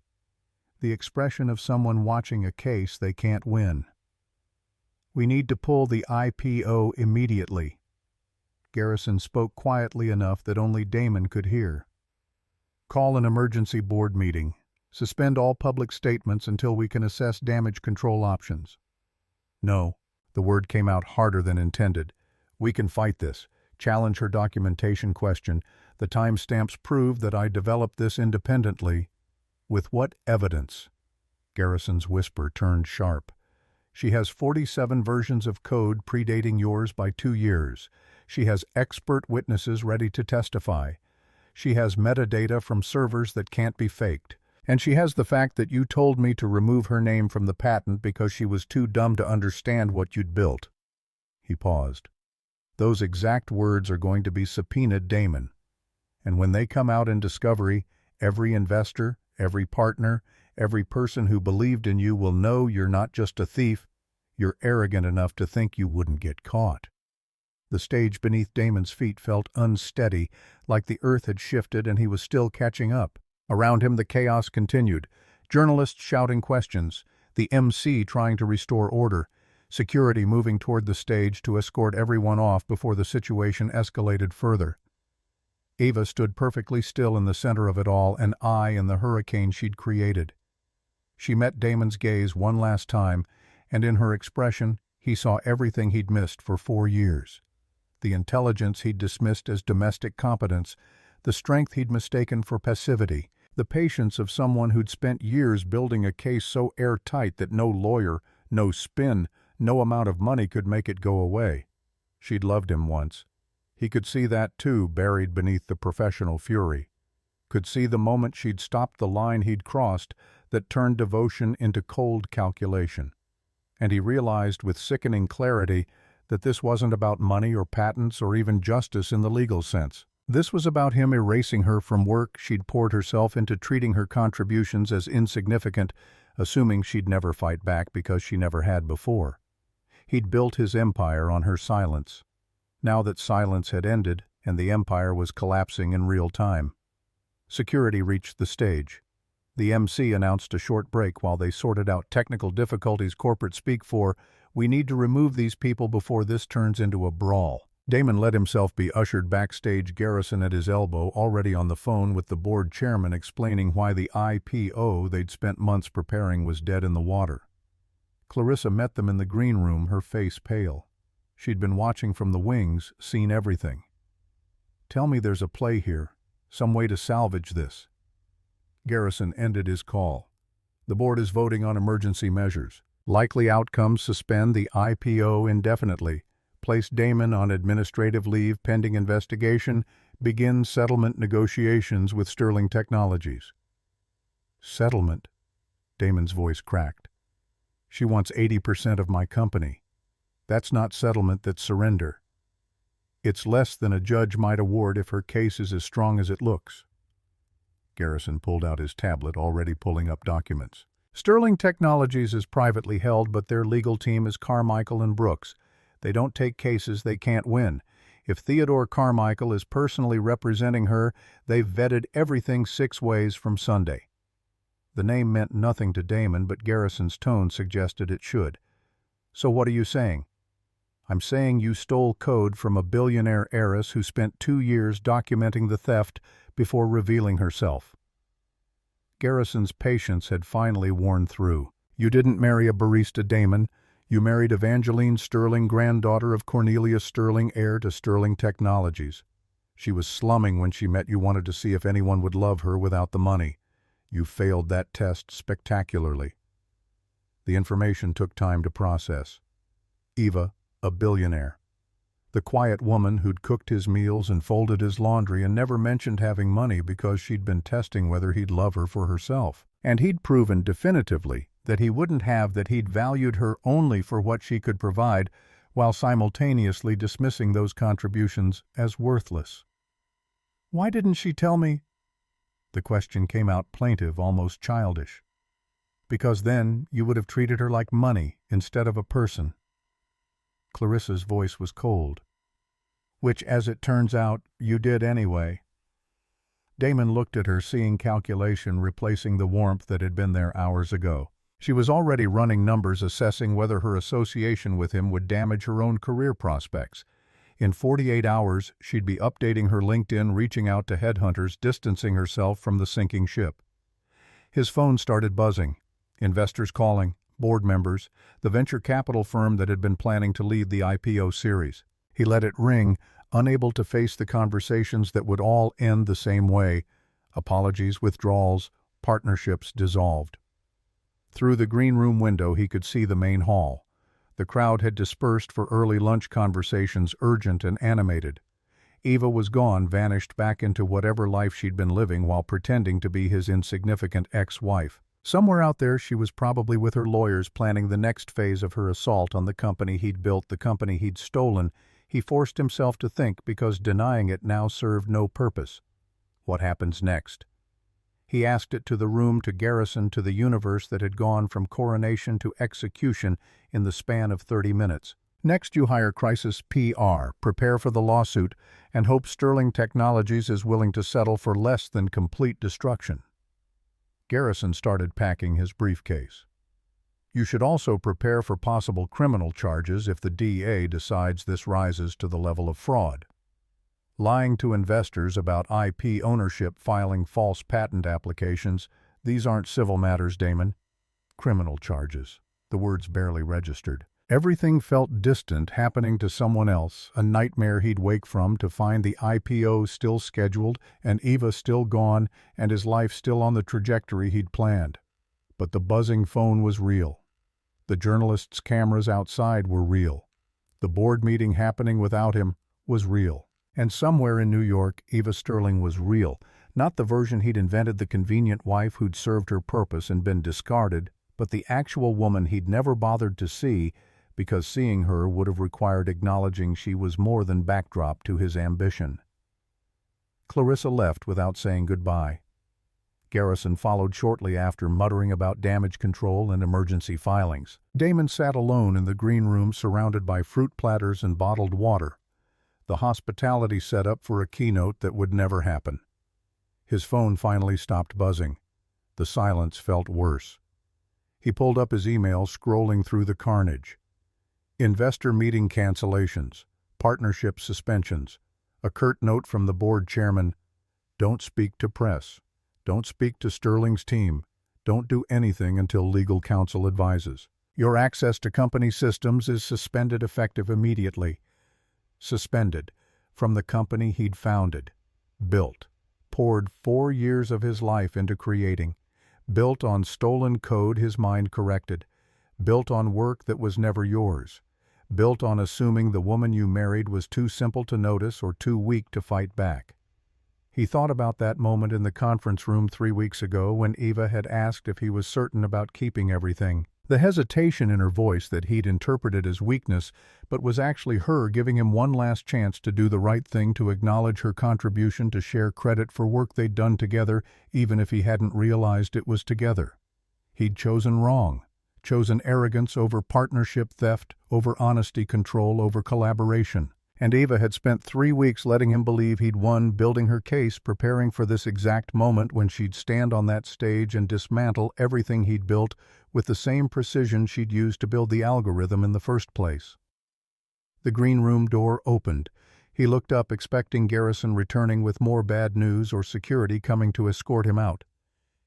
Speaker 1: The expression of someone watching a case they can't win. "We need to pull the IPO immediately." Garrison spoke quietly enough that only Damon could hear. "Call an emergency board meeting. Suspend all public statements until we can assess damage control options." "No." The word came out harder than intended. "We can fight this. Challenge her documentation question. The timestamps prove that I developed this independently." "With what evidence?" Garrison's whisper turned sharp. "She has 47 versions of code predating yours by 2 years. She has expert witnesses ready to testify. She has metadata from servers that can't be faked. And she has the fact that you told me to remove her name from the patent because she was too dumb to understand what you'd built." He paused. "Those exact words are going to be subpoenaed, Damon. And when they come out in discovery, every investor, every partner, every person who believed in you will know you're not just a thief, you're arrogant enough to think you wouldn't get caught." The stage beneath Damon's feet felt unsteady, like the earth had shifted and he was still catching up. Around him the chaos continued. Journalists shouting questions, the MC trying to restore order, security moving toward the stage to escort everyone off before the situation escalated further. Eva stood perfectly still in the center of it all, an eye in the hurricane she'd created. She met Damon's gaze one last time, and in her expression he saw everything he'd missed for 4 years. The intelligence he'd dismissed as domestic competence, the strength he'd mistaken for passivity, the patience of someone who'd spent years building a case so airtight that no lawyer, no spin, no amount of money could make it go away. She'd loved him once. He could see that too, buried beneath the professional fury. Could see the moment she'd stopped the line he'd crossed that turned devotion into cold calculation. And he realized with sickening clarity that this wasn't about money or patents or even justice in the legal sense. This was about him erasing her from work she'd poured herself into, treating her contributions as insignificant, assuming she'd never fight back because she never had before. He'd built his empire on her silence. Now that silence had ended and the empire was collapsing in real time. Security reached the stage. The MC announced a short break while they sorted out technical difficulties corporate speak for, "We need to remove these people before this turns into a brawl." Damon let himself be ushered backstage, Garrison at his elbow, already on the phone with the board chairman explaining why the IPO they'd spent months preparing was dead in the water. Clarissa met them in the green room, her face pale. She'd been watching from the wings, seen everything. "Tell me there's a play here, some way to salvage this." Garrison ended his call. "The board is voting on emergency measures. Likely outcomes: suspend the IPO indefinitely, place Damon on administrative leave pending investigation, begin settlement negotiations with Sterling Technologies." "Settlement?" Damon's voice cracked. "She wants 80% of my company. That's not settlement, that's surrender. It's less than a judge might award if her case is as strong as it looks." Garrison pulled out his tablet, already pulling up documents. "Sterling Technologies is privately held, but their legal team is Carmichael and Brooks. They don't take cases they can't win. If Theodore Carmichael is personally representing her, they've vetted everything 6 ways from Sunday." The name meant nothing to Damon, but Garrison's tone suggested it should. "So what are you saying?" "I'm saying you stole code from a billionaire heiress who spent 2 years documenting the theft before revealing herself." Garrison's patience had finally worn through. "You didn't marry a barista, Damon. You married Evangeline Sterling, granddaughter of Cornelius Sterling, heir to Sterling Technologies. She was slumming when she met you, wanted to see if anyone would love her without the money. You failed that test spectacularly." The information took time to process. Eva, a billionaire. The quiet woman who'd cooked his meals and folded his laundry and never mentioned having money because she'd been testing whether he'd love her for herself. And he'd proven definitively that he wouldn't have, that he'd valued her only for what she could provide, while simultaneously dismissing those contributions as worthless. "Why didn't she tell me?" The question came out plaintive, almost childish. "Because then you would have treated her like money instead of a person." Clarissa's voice was cold. "Which, as it turns out, you did anyway." Damon looked at her, seeing calculation replacing the warmth that had been there hours ago. She was already running numbers, assessing whether her association with him would damage her own career prospects. In 48 hours, she'd be updating her LinkedIn, reaching out to headhunters, distancing herself from the sinking ship. His phone started buzzing. Investors calling, board members, the venture capital firm that had been planning to lead the IPO series. He let it ring, unable to face the conversations that would all end the same way: apologies, withdrawals, partnerships dissolved. Through the green room window he could see the main hall. The crowd had dispersed for early lunch conversations, urgent and animated. Eva was gone, vanished back into whatever life she'd been living while pretending to be his insignificant ex-wife. Somewhere out there she was probably with her lawyers planning the next phase of her assault on the company he'd built, the company he'd stolen, he forced himself to think, because denying it now served no purpose. What happens next? He asked it to the room, to Garrison, to the universe that had gone from coronation to execution in the span of 30 minutes. Next, you hire crisis PR, prepare for the lawsuit, and hope Sterling Technologies is willing to settle for less than complete destruction. Garrison started packing his briefcase. You should also prepare for possible criminal charges if the DA decides this rises to the level of fraud. Lying to investors about IP ownership, filing false patent applications, these aren't civil matters, Damon. Criminal charges. The words barely registered. Everything felt distant, happening to someone else, a nightmare he'd wake from, to find the IPO still scheduled and Eva still gone and his life still on the trajectory he'd planned. But the buzzing phone was real. The journalists' cameras outside were real. The board meeting happening without him was real. And somewhere in New York, Eva Sterling was real, not the version he'd invented, the convenient wife who'd served her purpose and been discarded, but the actual woman he'd never bothered to see, because seeing her would have required acknowledging she was more than backdrop to his ambition. Clarissa left without saying goodbye. Garrison followed shortly after, muttering about damage control and emergency filings. Damon sat alone in the green room, surrounded by fruit platters and bottled water, the hospitality set up for a keynote that would never happen. His phone finally stopped buzzing. The silence felt worse. He pulled up his email, scrolling through the carnage. Investor meeting cancellations, partnership suspensions, a curt note from the board chairman: "Don't speak to press. Don't speak to Sterling's team. Don't do anything until legal counsel advises. Your access to company systems is suspended effective immediately." Suspended from the company he'd founded, built, poured 4 years of his life into creating, built on stolen code his mind corrected, built on work that was never yours, built on assuming the woman you married was too simple to notice or too weak to fight back. He thought about that moment in the conference room 3 weeks ago when Eva had asked if he was certain about keeping everything. The hesitation in her voice that he'd interpreted as weakness, but was actually her giving him one last chance to do the right thing, to acknowledge her contribution, to share credit for work they'd done together, even if he hadn't realized it was together. He'd chosen wrong, chosen arrogance over partnership, theft over honesty, control over collaboration. And Eva had spent 3 weeks letting him believe he'd won, building her case, preparing for this exact moment when she'd stand on that stage and dismantle everything he'd built with the same precision she'd used to build the algorithm in the first place. The green room door opened. He looked up, expecting Garrison returning with more bad news or security coming to escort him out.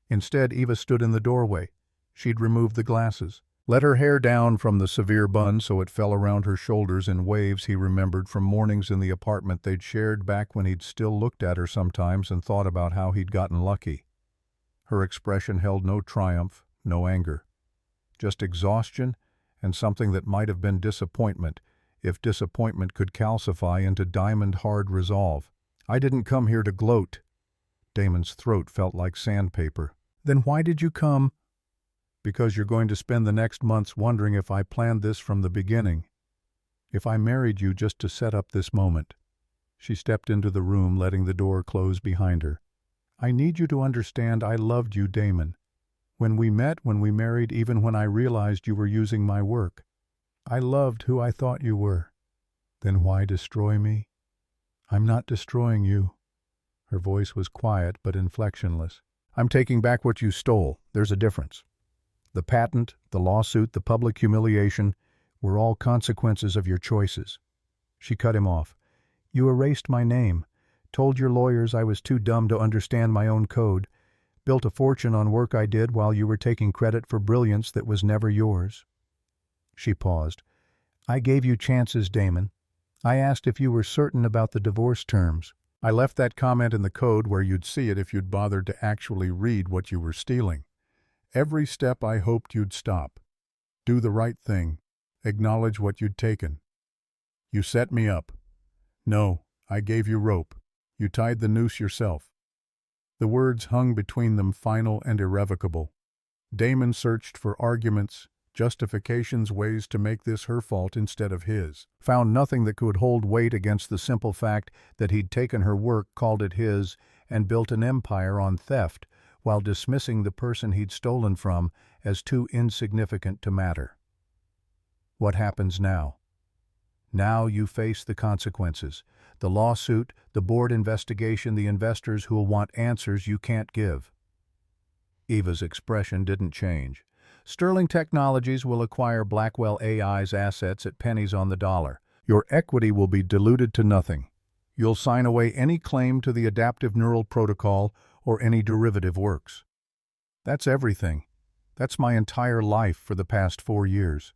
Speaker 1: Instead, Eva stood in the doorway. She'd removed the glasses, let her hair down from the severe bun so it fell around her shoulders in waves he remembered from mornings in the apartment they'd shared back when he'd still looked at her sometimes and thought about how he'd gotten lucky. Her expression held no triumph, no anger, just exhaustion and something that might have been disappointment, if disappointment could calcify into diamond-hard resolve. "I didn't come here to gloat." Damon's throat felt like sandpaper. "Then why did you come?" "Because you're going to spend the next months wondering if I planned this from the beginning. If I married you just to set up this moment." She stepped into the room, letting the door close behind her. "I need you to understand I loved you, Damon. When we met, when we married, even when I realized you were using my work. I loved who I thought you were." "Then why destroy me?" "I'm not destroying you." Her voice was quiet but inflectionless. "I'm taking back what you stole. There's a difference. The patent, the lawsuit, the public humiliation were all consequences of your choices." She cut him off. "You erased my name, told your lawyers I was too dumb to understand my own code, built a fortune on work I did while you were taking credit for brilliance that was never yours." She paused. "I gave you chances, Damon. I asked if you were certain about the divorce terms. I left that comment in the code where you'd see it if you'd bothered to actually read what you were stealing. Every step I hoped you'd stop. Do the right thing. Acknowledge what you'd taken. You set me up. No, I gave you rope. You tied the noose yourself." The words hung between them, final and irrevocable. Damon searched for arguments, justifications, ways to make this her fault instead of his. Found nothing that could hold weight against the simple fact that he'd taken her work, called it his, and built an empire on theft, while dismissing the person he'd stolen from as too insignificant to matter. What happens now? Now you face the consequences. The lawsuit, the board investigation, the investors who'll want answers you can't give. Eva's expression didn't change. "Sterling Technologies will acquire Blackwell AI's assets at pennies on the dollar. Your equity will be diluted to nothing. You'll sign away any claim to the adaptive neural protocol or any derivative works." "That's everything. That's my entire life for the past 4 years.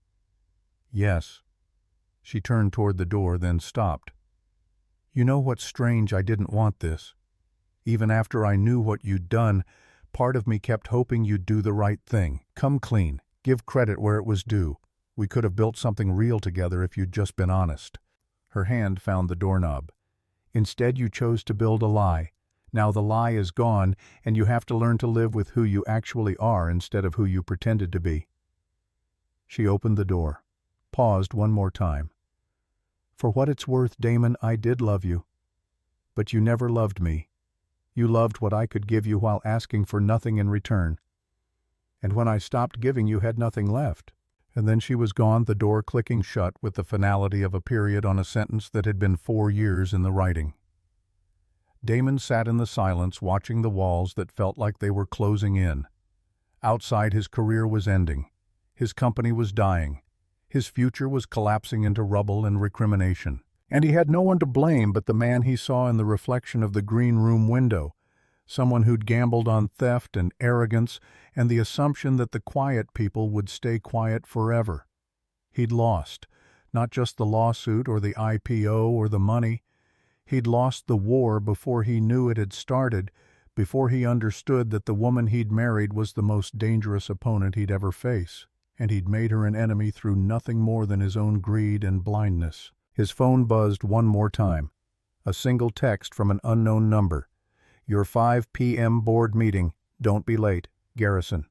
Speaker 1: "Yes." She turned toward the door, then stopped. "You know what's strange? I didn't want this. Even after I knew what you'd done, part of me kept hoping you'd do the right thing. Come clean. Give credit where it was due. We could have built something real together if you'd just been honest." Her hand found the doorknob. "Instead, you chose to build a lie. Now the lie is gone, and you have to learn to live with who you actually are instead of who you pretended to be." She opened the door, paused one more time. "For what it's worth, Damon, I did love you. But you never loved me. You loved what I could give you while asking for nothing in return. And when I stopped giving, you had nothing left." And then she was gone, the door clicking shut with the finality of a period on a sentence that had been 4 years in the writing. Damon sat in the silence, watching the walls that felt like they were closing in. Outside, his career was ending. His company was dying. His future was collapsing into rubble and recrimination. And he had no one to blame but the man he saw in the reflection of the green room window, someone who'd gambled on theft and arrogance and the assumption that the quiet people would stay quiet forever. He'd lost, not just the lawsuit or the IPO or the money. He'd lost the war before he knew it had started, before he understood that the woman he'd married was the most dangerous opponent he'd ever face, and he'd made her an enemy through nothing more than his own greed and blindness. His phone buzzed one more time. A single text from an unknown number. "Your 5 p.m. board meeting. Don't be late. Garrison."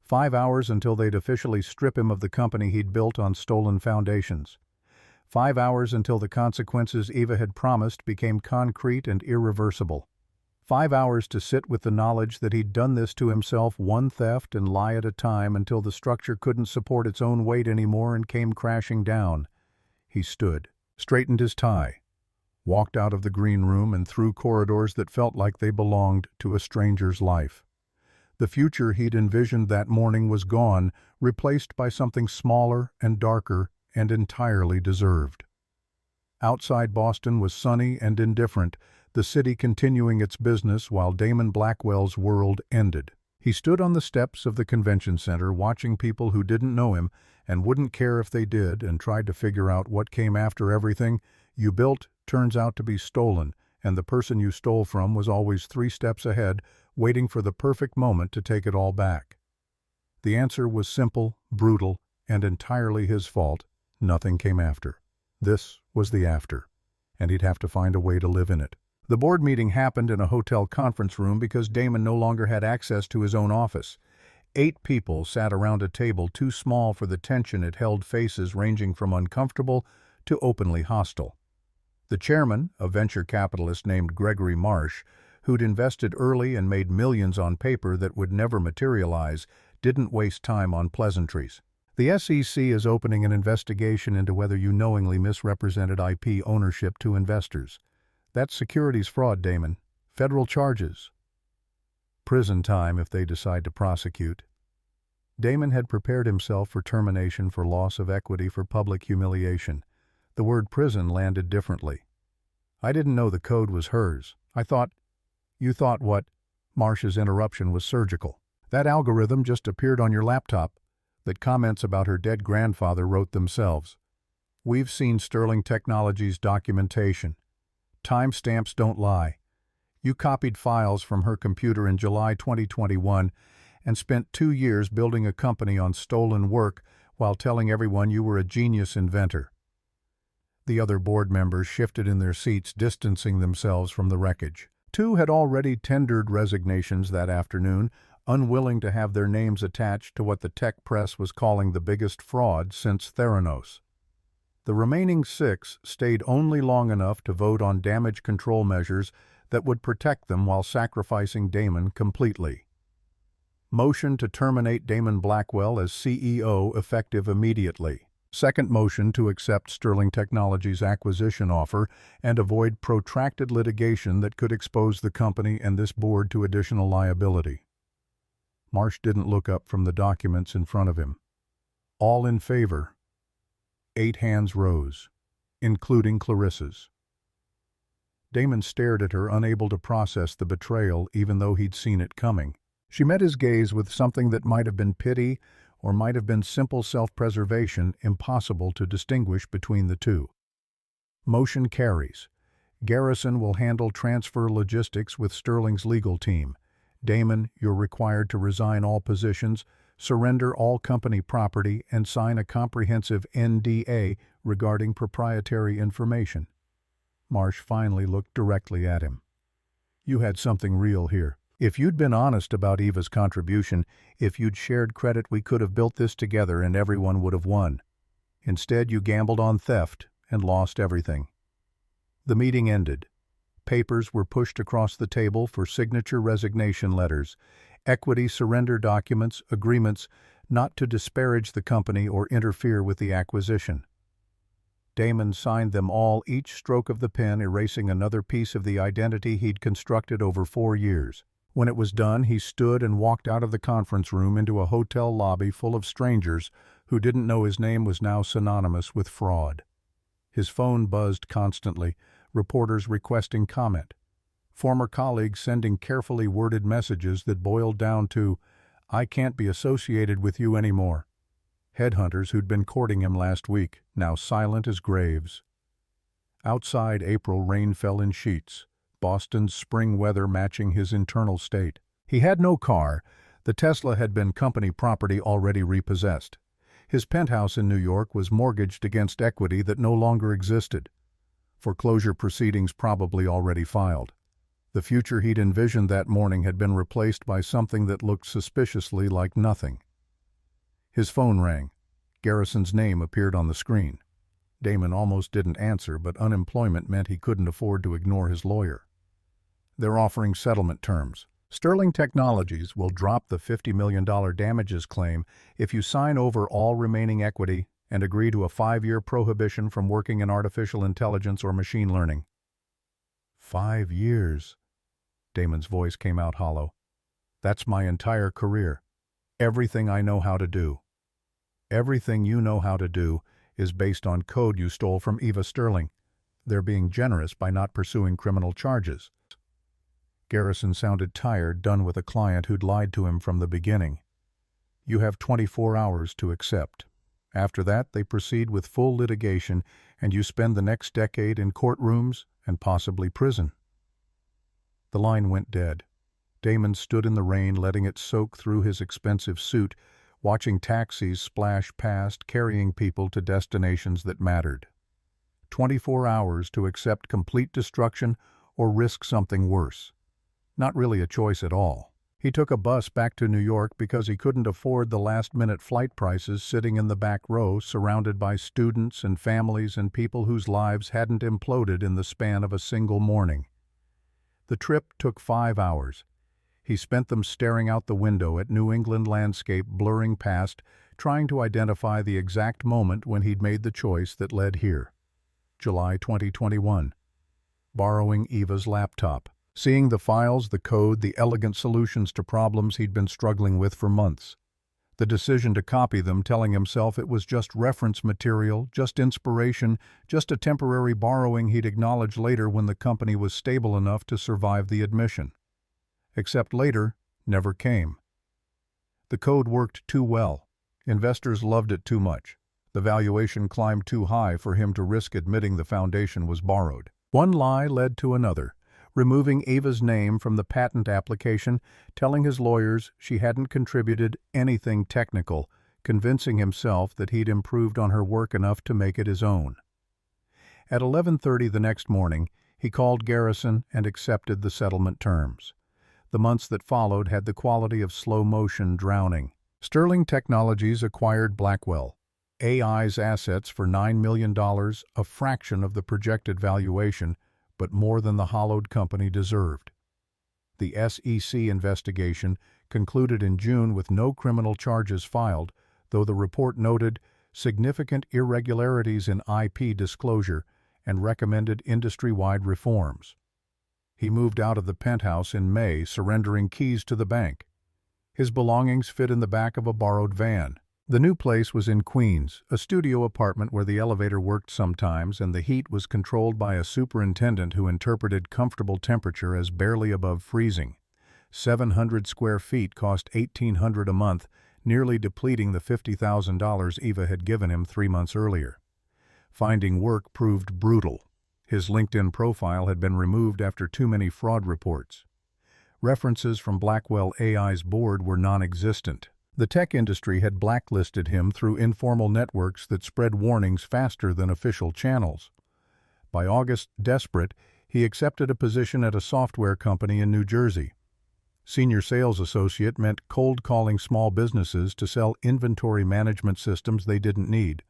Speaker 1: 5 hours until they'd officially strip him of the company he'd built on stolen foundations. 5 hours until the consequences Eva had promised became concrete and irreversible. 5 hours to sit with the knowledge that he'd done this to himself, one theft and lie at a time, until the structure couldn't support its own weight anymore and came crashing down. He stood, straightened his tie, walked out of the green room and through corridors that felt like they belonged to a stranger's life. The future he'd envisioned that morning was gone, replaced by something smaller and darker and entirely deserved. Outside Boston was sunny and indifferent, the city continuing its business while Damon Blackwell's world ended. He stood on the steps of the convention center watching people who didn't know him and wouldn't care if they did, and tried to figure out what came after everything you built turns out to be stolen, and the person you stole from was always 3 steps ahead, waiting for the perfect moment to take it all back. The answer was simple, brutal, and entirely his fault. Nothing came after. This was the after, and he'd have to find a way to live in it. The board meeting happened in a hotel conference room because Damon no longer had access to his own office. 8 people sat around a table too small for the tension it held, faces ranging from uncomfortable to openly hostile. The chairman, a venture capitalist named Gregory Marsh, who'd invested early and made millions on paper that would never materialize, didn't waste time on pleasantries. "The SEC is opening an investigation into whether you knowingly misrepresented IP ownership to investors. That's securities fraud, Damon. Federal charges. Prison time if they decide to prosecute." Damon had prepared himself for termination for loss of equity, for public humiliation. The word prison landed differently. "I didn't know the code was hers. I thought—" "You thought what?" Marsh's interruption was surgical. "That algorithm just appeared on your laptop that comments about her dead grandfather wrote themselves. We've seen Sterling Technologies' documentation. Timestamps don't lie. You copied files from her computer in July 2021 and spent 2 years building a company on stolen work while telling everyone you were a genius inventor." The other board members shifted in their seats, distancing themselves from the wreckage. 2 had already tendered resignations that afternoon, unwilling to have their names attached to what the tech press was calling the biggest fraud since Theranos. The remaining 6 stayed only long enough to vote on damage control measures that would protect them while sacrificing Damon completely. Motion to terminate Damon Blackwell as CEO effective immediately. Second motion to accept Sterling Technologies' acquisition offer and avoid protracted litigation that could expose the company and this board to additional liability. Marsh didn't look up from the documents in front of him. All in favor. 8 hands rose, including Clarissa's. Damon stared at her, unable to process the betrayal even though he'd seen it coming. She met his gaze with something that might have been pity or might have been simple self-preservation, impossible to distinguish between the two. Motion carries. Garrison will handle transfer logistics with Sterling's legal team. Damon, you're required to resign all positions, surrender all company property, and sign a comprehensive NDA regarding proprietary information. Marsh finally looked directly at him. You had something real here. If you'd been honest about Eva's contribution, if you'd shared credit, we could have built this together and everyone would have won. Instead, you gambled on theft and lost everything. The meeting ended. Papers were pushed across the table for signature resignation letters, equity surrender documents, agreements not to disparage the company or interfere with the acquisition. Damon signed them all, each stroke of the pen erasing another piece of the identity he'd constructed over 4 years. When it was done, he stood and walked out of the conference room into a hotel lobby full of strangers who didn't know his name was now synonymous with fraud. His phone buzzed constantly, reporters requesting comment, former colleagues sending carefully worded messages that boiled down to, "I can't be associated with you anymore." Headhunters who'd been courting him last week, now silent as graves. Outside, April rain fell in sheets, Boston's spring weather matching his internal state. He had no car. The Tesla had been company property already repossessed. His penthouse in New York was mortgaged against equity that no longer existed. Foreclosure proceedings probably already filed. The future he'd envisioned that morning had been replaced by something that looked suspiciously like nothing. His phone rang. Garrison's name appeared on the screen. Damon almost didn't answer, but unemployment meant he couldn't afford to ignore his lawyer. They're offering settlement terms. Sterling Technologies will drop the $50 million damages claim if you sign over all remaining equity and agree to a 5-year prohibition from working in artificial intelligence or machine learning. 5 years. Damon's voice came out hollow. That's my entire career. Everything I know how to do. Everything you know how to do is based on code you stole from Eva Sterling. They're being generous by not pursuing criminal charges. Garrison sounded tired, done with a client who'd lied to him from the beginning. You have 24 hours to accept. After that, they proceed with full litigation, and you spend the next decade in courtrooms and possibly prison. The line went dead. Damon stood in the rain, letting it soak through his expensive suit, watching taxis splash past, carrying people to destinations that mattered. 24 hours to accept complete destruction or risk something worse. Not really a choice at all. He took a bus back to New York because he couldn't afford the last-minute flight prices, sitting in the back row, surrounded by students and families and people whose lives hadn't imploded in the span of a single morning. The trip took 5 hours. He spent them staring out the window at New England landscape blurring past, trying to identify the exact moment when he'd made the choice that led here. July 2021. Borrowing Eva's laptop. Seeing the files, the code, the elegant solutions to problems he'd been struggling with for months. The decision to copy them, telling himself it was just reference material, just inspiration, just a temporary borrowing he'd acknowledge later when the company was stable enough to survive the admission. Except later never came. The code worked too well. Investors loved it too much. The valuation climbed too high for him to risk admitting the foundation was borrowed. One lie led to another, removing Eva's name from the patent application, telling his lawyers she hadn't contributed anything technical, convincing himself that he'd improved on her work enough to make it his own. At 11:30 the next morning, he called Garrison and accepted the settlement terms. The months that followed had the quality of slow-motion drowning. Sterling Technologies acquired Blackwell, AI's assets for $9 million, a fraction of the projected valuation, but more than the hollowed company deserved. The SEC investigation concluded in June with no criminal charges filed, though the report noted significant irregularities in IP disclosure and recommended industry-wide reforms. He moved out of the penthouse in May, surrendering keys to the bank. His belongings fit in the back of a borrowed van. The new place was in Queens, a studio apartment where the elevator worked sometimes and the heat was controlled by a superintendent who interpreted comfortable temperature as barely above freezing. 700 square feet cost $1,800 a month, nearly depleting the $50,000 Eva had given him 3 months earlier. Finding work proved brutal. His LinkedIn profile had been removed after too many fraud reports. References from Blackwell AI's board were non-existent. The tech industry had blacklisted him through informal networks that spread warnings faster than official channels. By August, desperate, he accepted a position at a software company in New Jersey. Senior sales associate meant cold calling small businesses to sell inventory management systems they didn't need.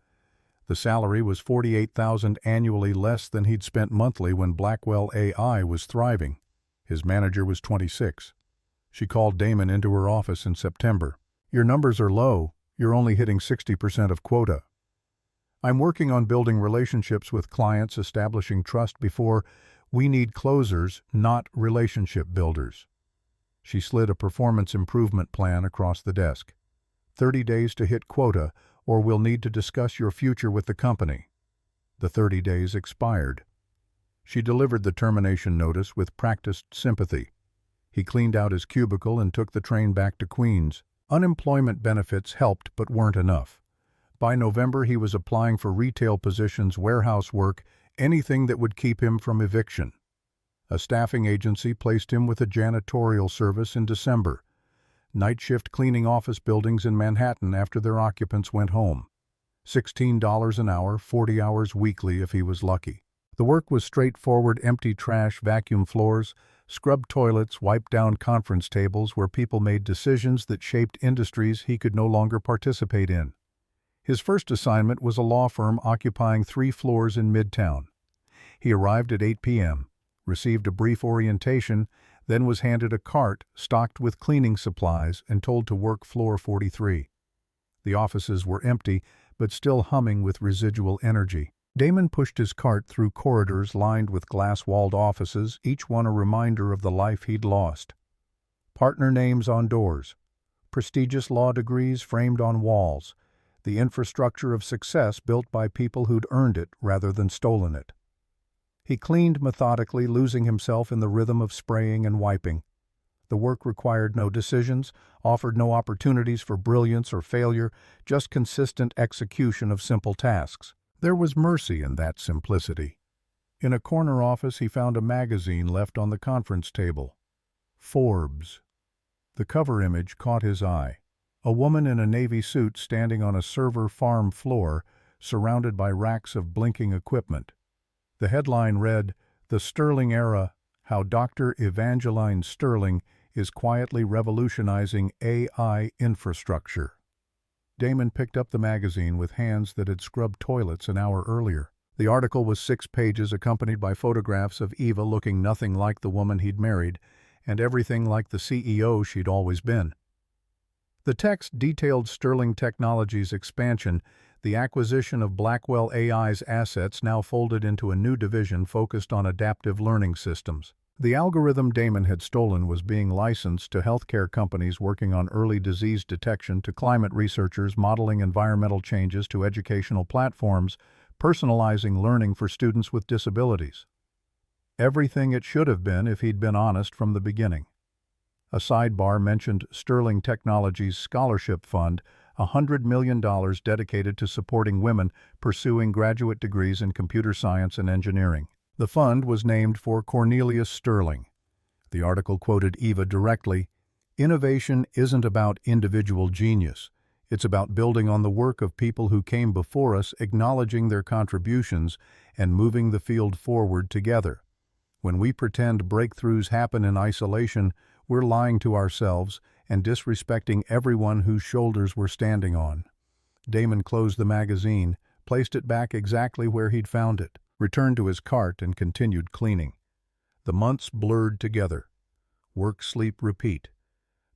Speaker 1: The salary was $48,000 annually, less than he'd spent monthly when Blackwell AI was thriving. His manager was 26. She called Damon into her office in September. "Your numbers are low. You're only hitting 60% of quota." "I'm working on building relationships with clients, establishing trust before. We need closers, not relationship builders." She slid a performance improvement plan across the desk. 30 days to hit quota, or we'll need to discuss your future with the company. The 30 days expired. She delivered the termination notice with practiced sympathy. He cleaned out his cubicle and took the train back to Queens. Unemployment benefits helped but weren't enough. By November, he was applying for retail positions, warehouse work, anything that would keep him from eviction. A staffing agency placed him with a janitorial service in December. Night shift cleaning office buildings in Manhattan after their occupants went home. $16 an hour, 40 hours weekly if he was lucky. The work was straightforward: empty trash, vacuum floors, scrub toilets, wipe down conference tables where people made decisions that shaped industries he could no longer participate in. His first assignment was a law firm occupying 3 floors in Midtown. He arrived at 8 p.m., received a brief orientation, then was handed a cart stocked with cleaning supplies and told to work floor 43. The offices were empty, but still humming with residual energy. Damon pushed his cart through corridors lined with glass-walled offices, each one a reminder of the life he'd lost. Partner names on doors, prestigious law degrees framed on walls, the infrastructure of success built by people who'd earned it rather than stolen it. He cleaned methodically, losing himself in the rhythm of spraying and wiping. The work required no decisions, offered no opportunities for brilliance or failure, just consistent execution of simple tasks. There was mercy in that simplicity. In a corner office, he found a magazine left on the conference table. Forbes. The cover image caught his eye. A woman in a navy suit standing on a server farm floor, surrounded by racks of blinking equipment. The headline read, "The Sterling Era: How Dr. Evangeline Sterling is Quietly Revolutionizing AI Infrastructure." Damon picked up the magazine with hands that had scrubbed toilets an hour earlier. The article was 6 pages, accompanied by photographs of Eva looking nothing like the woman he'd married, and everything like the CEO she'd always been. The text detailed Sterling Technologies' expansion, the acquisition of Blackwell AI's assets now folded into a new division focused on adaptive learning systems. The algorithm Damon had stolen was being licensed to healthcare companies working on early disease detection, to climate researchers modeling environmental changes, to educational platforms personalizing learning for students with disabilities. Everything it should have been if he'd been honest from the beginning. A sidebar mentioned Sterling Technologies' scholarship fund, $100 million dedicated to supporting women pursuing graduate degrees in computer science and engineering. The fund was named for Cornelius Sterling. The article quoted Eva directly, "Innovation isn't about individual genius. It's about building on the work of people who came before us, acknowledging their contributions, and moving the field forward together. When we pretend breakthroughs happen in isolation, we're lying to ourselves and disrespecting everyone whose shoulders we're standing on." Damon closed the magazine, placed it back exactly where he'd found it, returned to his cart, and continued cleaning. The months blurred together. Work, sleep, repeat.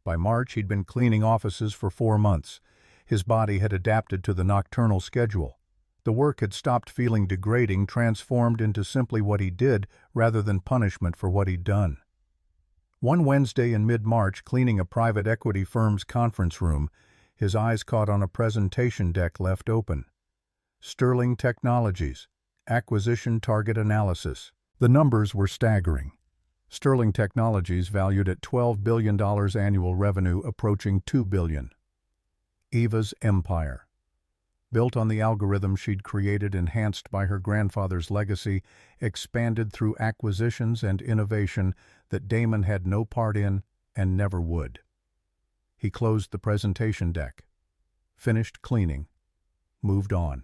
Speaker 1: By March, he'd been cleaning offices for 4 months. His body had adapted to the nocturnal schedule. The work had stopped feeling degrading, transformed into simply what he did rather than punishment for what he'd done. One Wednesday in mid-March, cleaning a private equity firm's conference room, his eyes caught on a presentation deck left open. Sterling Technologies, Acquisition Target Analysis. The numbers were staggering. Sterling Technologies valued at $12 billion annual revenue, approaching $2 billion. Eva's empire. Built on the algorithm she'd created, enhanced by her grandfather's legacy, expanded through acquisitions and innovation that Damon had no part in and never would. He closed the presentation deck, finished cleaning, moved on.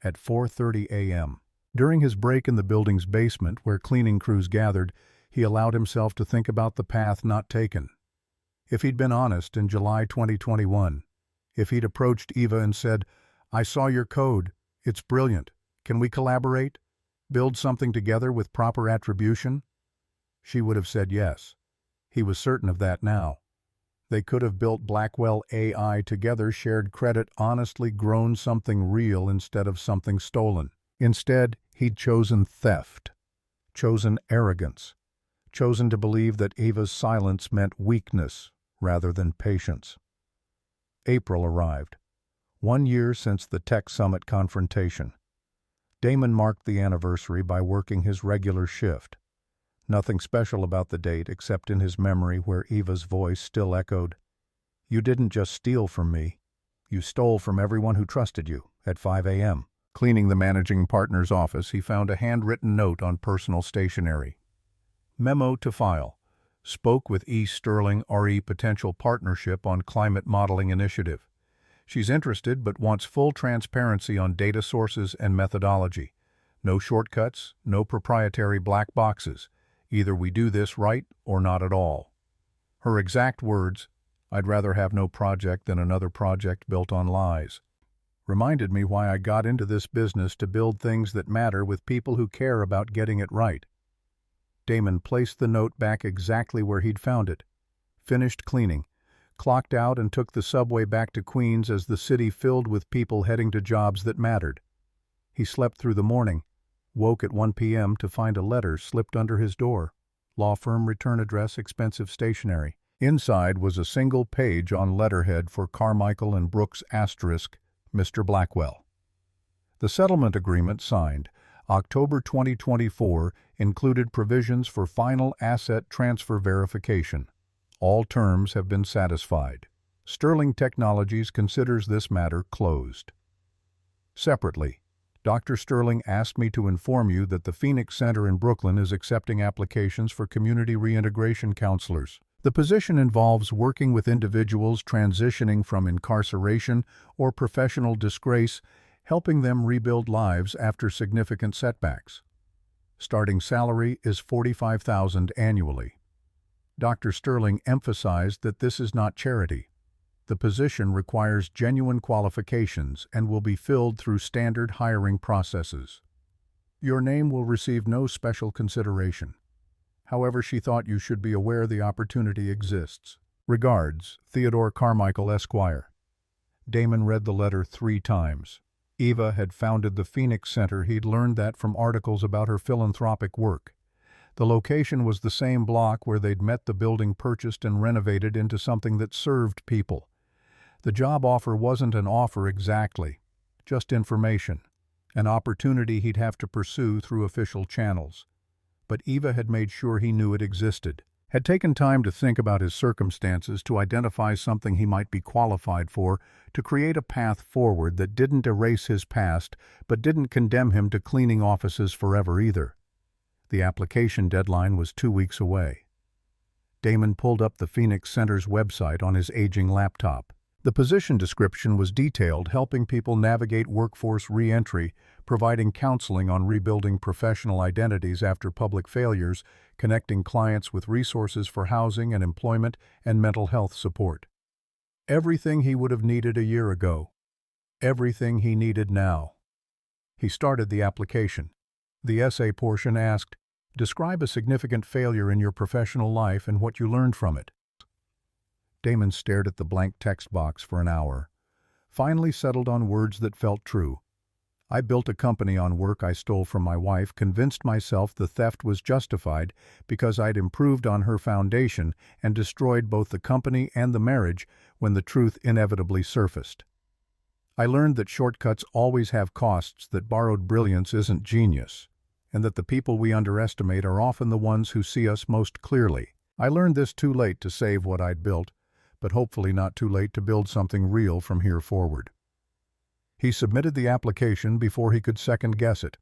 Speaker 1: At 4:30 a.m. During his break in the building's basement where cleaning crews gathered, he allowed himself to think about the path not taken. If he'd been honest in July 2021, if he'd approached Eva and said, "I saw your code, it's brilliant, can we collaborate? Build something together with proper attribution?" She would have said yes. He was certain of that now. They could have built Blackwell AI together, shared credit, honestly grown something real instead of something stolen. Instead, he'd chosen theft, chosen arrogance, chosen to believe that Eva's silence meant weakness rather than patience. April arrived, 1 year since the Tech Summit confrontation. Damon marked the anniversary by working his regular shift. Nothing special about the date except in his memory where Eva's voice still echoed, "You didn't just steal from me. You stole from everyone who trusted you," at 5 a.m. Cleaning the managing partner's office, he found a handwritten note on personal stationery. Memo to file. Spoke with E. Sterling, RE potential partnership on climate modeling initiative. She's interested but wants full transparency on data sources and methodology. No shortcuts, no proprietary black boxes. Either we do this right or not at all. Her exact words, "I'd rather have no project than another project built on lies," reminded me why I got into this business, to build things that matter with people who care about getting it right. Damon placed the note back exactly where he'd found it, finished cleaning, clocked out and took the subway back to Queens as the city filled with people heading to jobs that mattered. He slept through the morning, woke at 1 p.m. to find a letter slipped under his door. Law firm, return address, expensive stationery. Inside was a single page on letterhead for Carmichael and Brooks *, Mr. Blackwell. The settlement agreement signed October 2024 included provisions for final asset transfer verification. All terms have been satisfied. Sterling Technologies considers this matter closed. Separately, Dr. Sterling asked me to inform you that the Phoenix Center in Brooklyn is accepting applications for community reintegration counselors. The position involves working with individuals transitioning from incarceration or professional disgrace, helping them rebuild lives after significant setbacks. Starting salary is $45,000 annually. Dr. Sterling emphasized that this is not charity. The position requires genuine qualifications and will be filled through standard hiring processes. Your name will receive no special consideration. However, she thought you should be aware the opportunity exists. Regards, Theodore Carmichael, Esquire. Damon read the letter 3 times. Eva had founded the Phoenix Center. He'd learned that from articles about her philanthropic work. The location was the same block where they'd met, the building purchased and renovated into something that served people. The job offer wasn't an offer exactly, just information, an opportunity he'd have to pursue through official channels. But Eva had made sure he knew it existed, had taken time to think about his circumstances, to identify something he might be qualified for, to create a path forward that didn't erase his past but didn't condemn him to cleaning offices forever either. The application deadline was 2 weeks away. Damon pulled up the Phoenix Center's website on his aging laptop. The position description was detailed, helping people navigate workforce re-entry, providing counseling on rebuilding professional identities after public failures, connecting clients with resources for housing and employment and mental health support. Everything he would have needed a year ago. Everything he needed now. He started the application. The essay portion asked, "Describe a significant failure in your professional life and what you learned from it." Damon stared at the blank text box for an hour, finally settled on words that felt true. "I built a company on work I stole from my wife, convinced myself the theft was justified because I'd improved on her foundation, and destroyed both the company and the marriage when the truth inevitably surfaced. I learned that shortcuts always have costs, that borrowed brilliance isn't genius, and that the people we underestimate are often the ones who see us most clearly. I learned this too late to save what I'd built, but hopefully not too late to build something real from here forward." He submitted the application before he could second-guess it.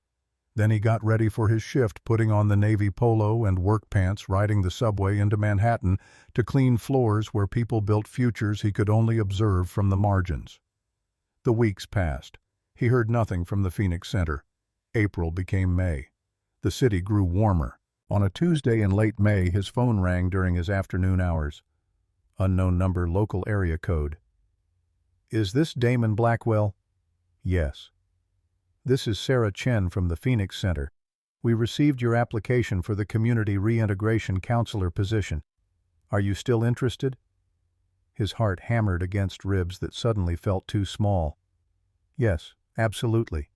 Speaker 1: Then he got ready for his shift, putting on the navy polo and work pants, riding the subway into Manhattan to clean floors where people built futures he could only observe from the margins. The weeks passed. He heard nothing from the Phoenix Center. April became May. The city grew warmer. On a Tuesday in late May, his phone rang during his afternoon hours. Unknown number, local area code. "Is this Damon Blackwell?" "Yes." "This is Sarah Chen from the Phoenix Center. We received your application for the Community Reintegration Counselor position. Are you still interested?" His heart hammered against ribs that suddenly felt too small. "Yes, absolutely.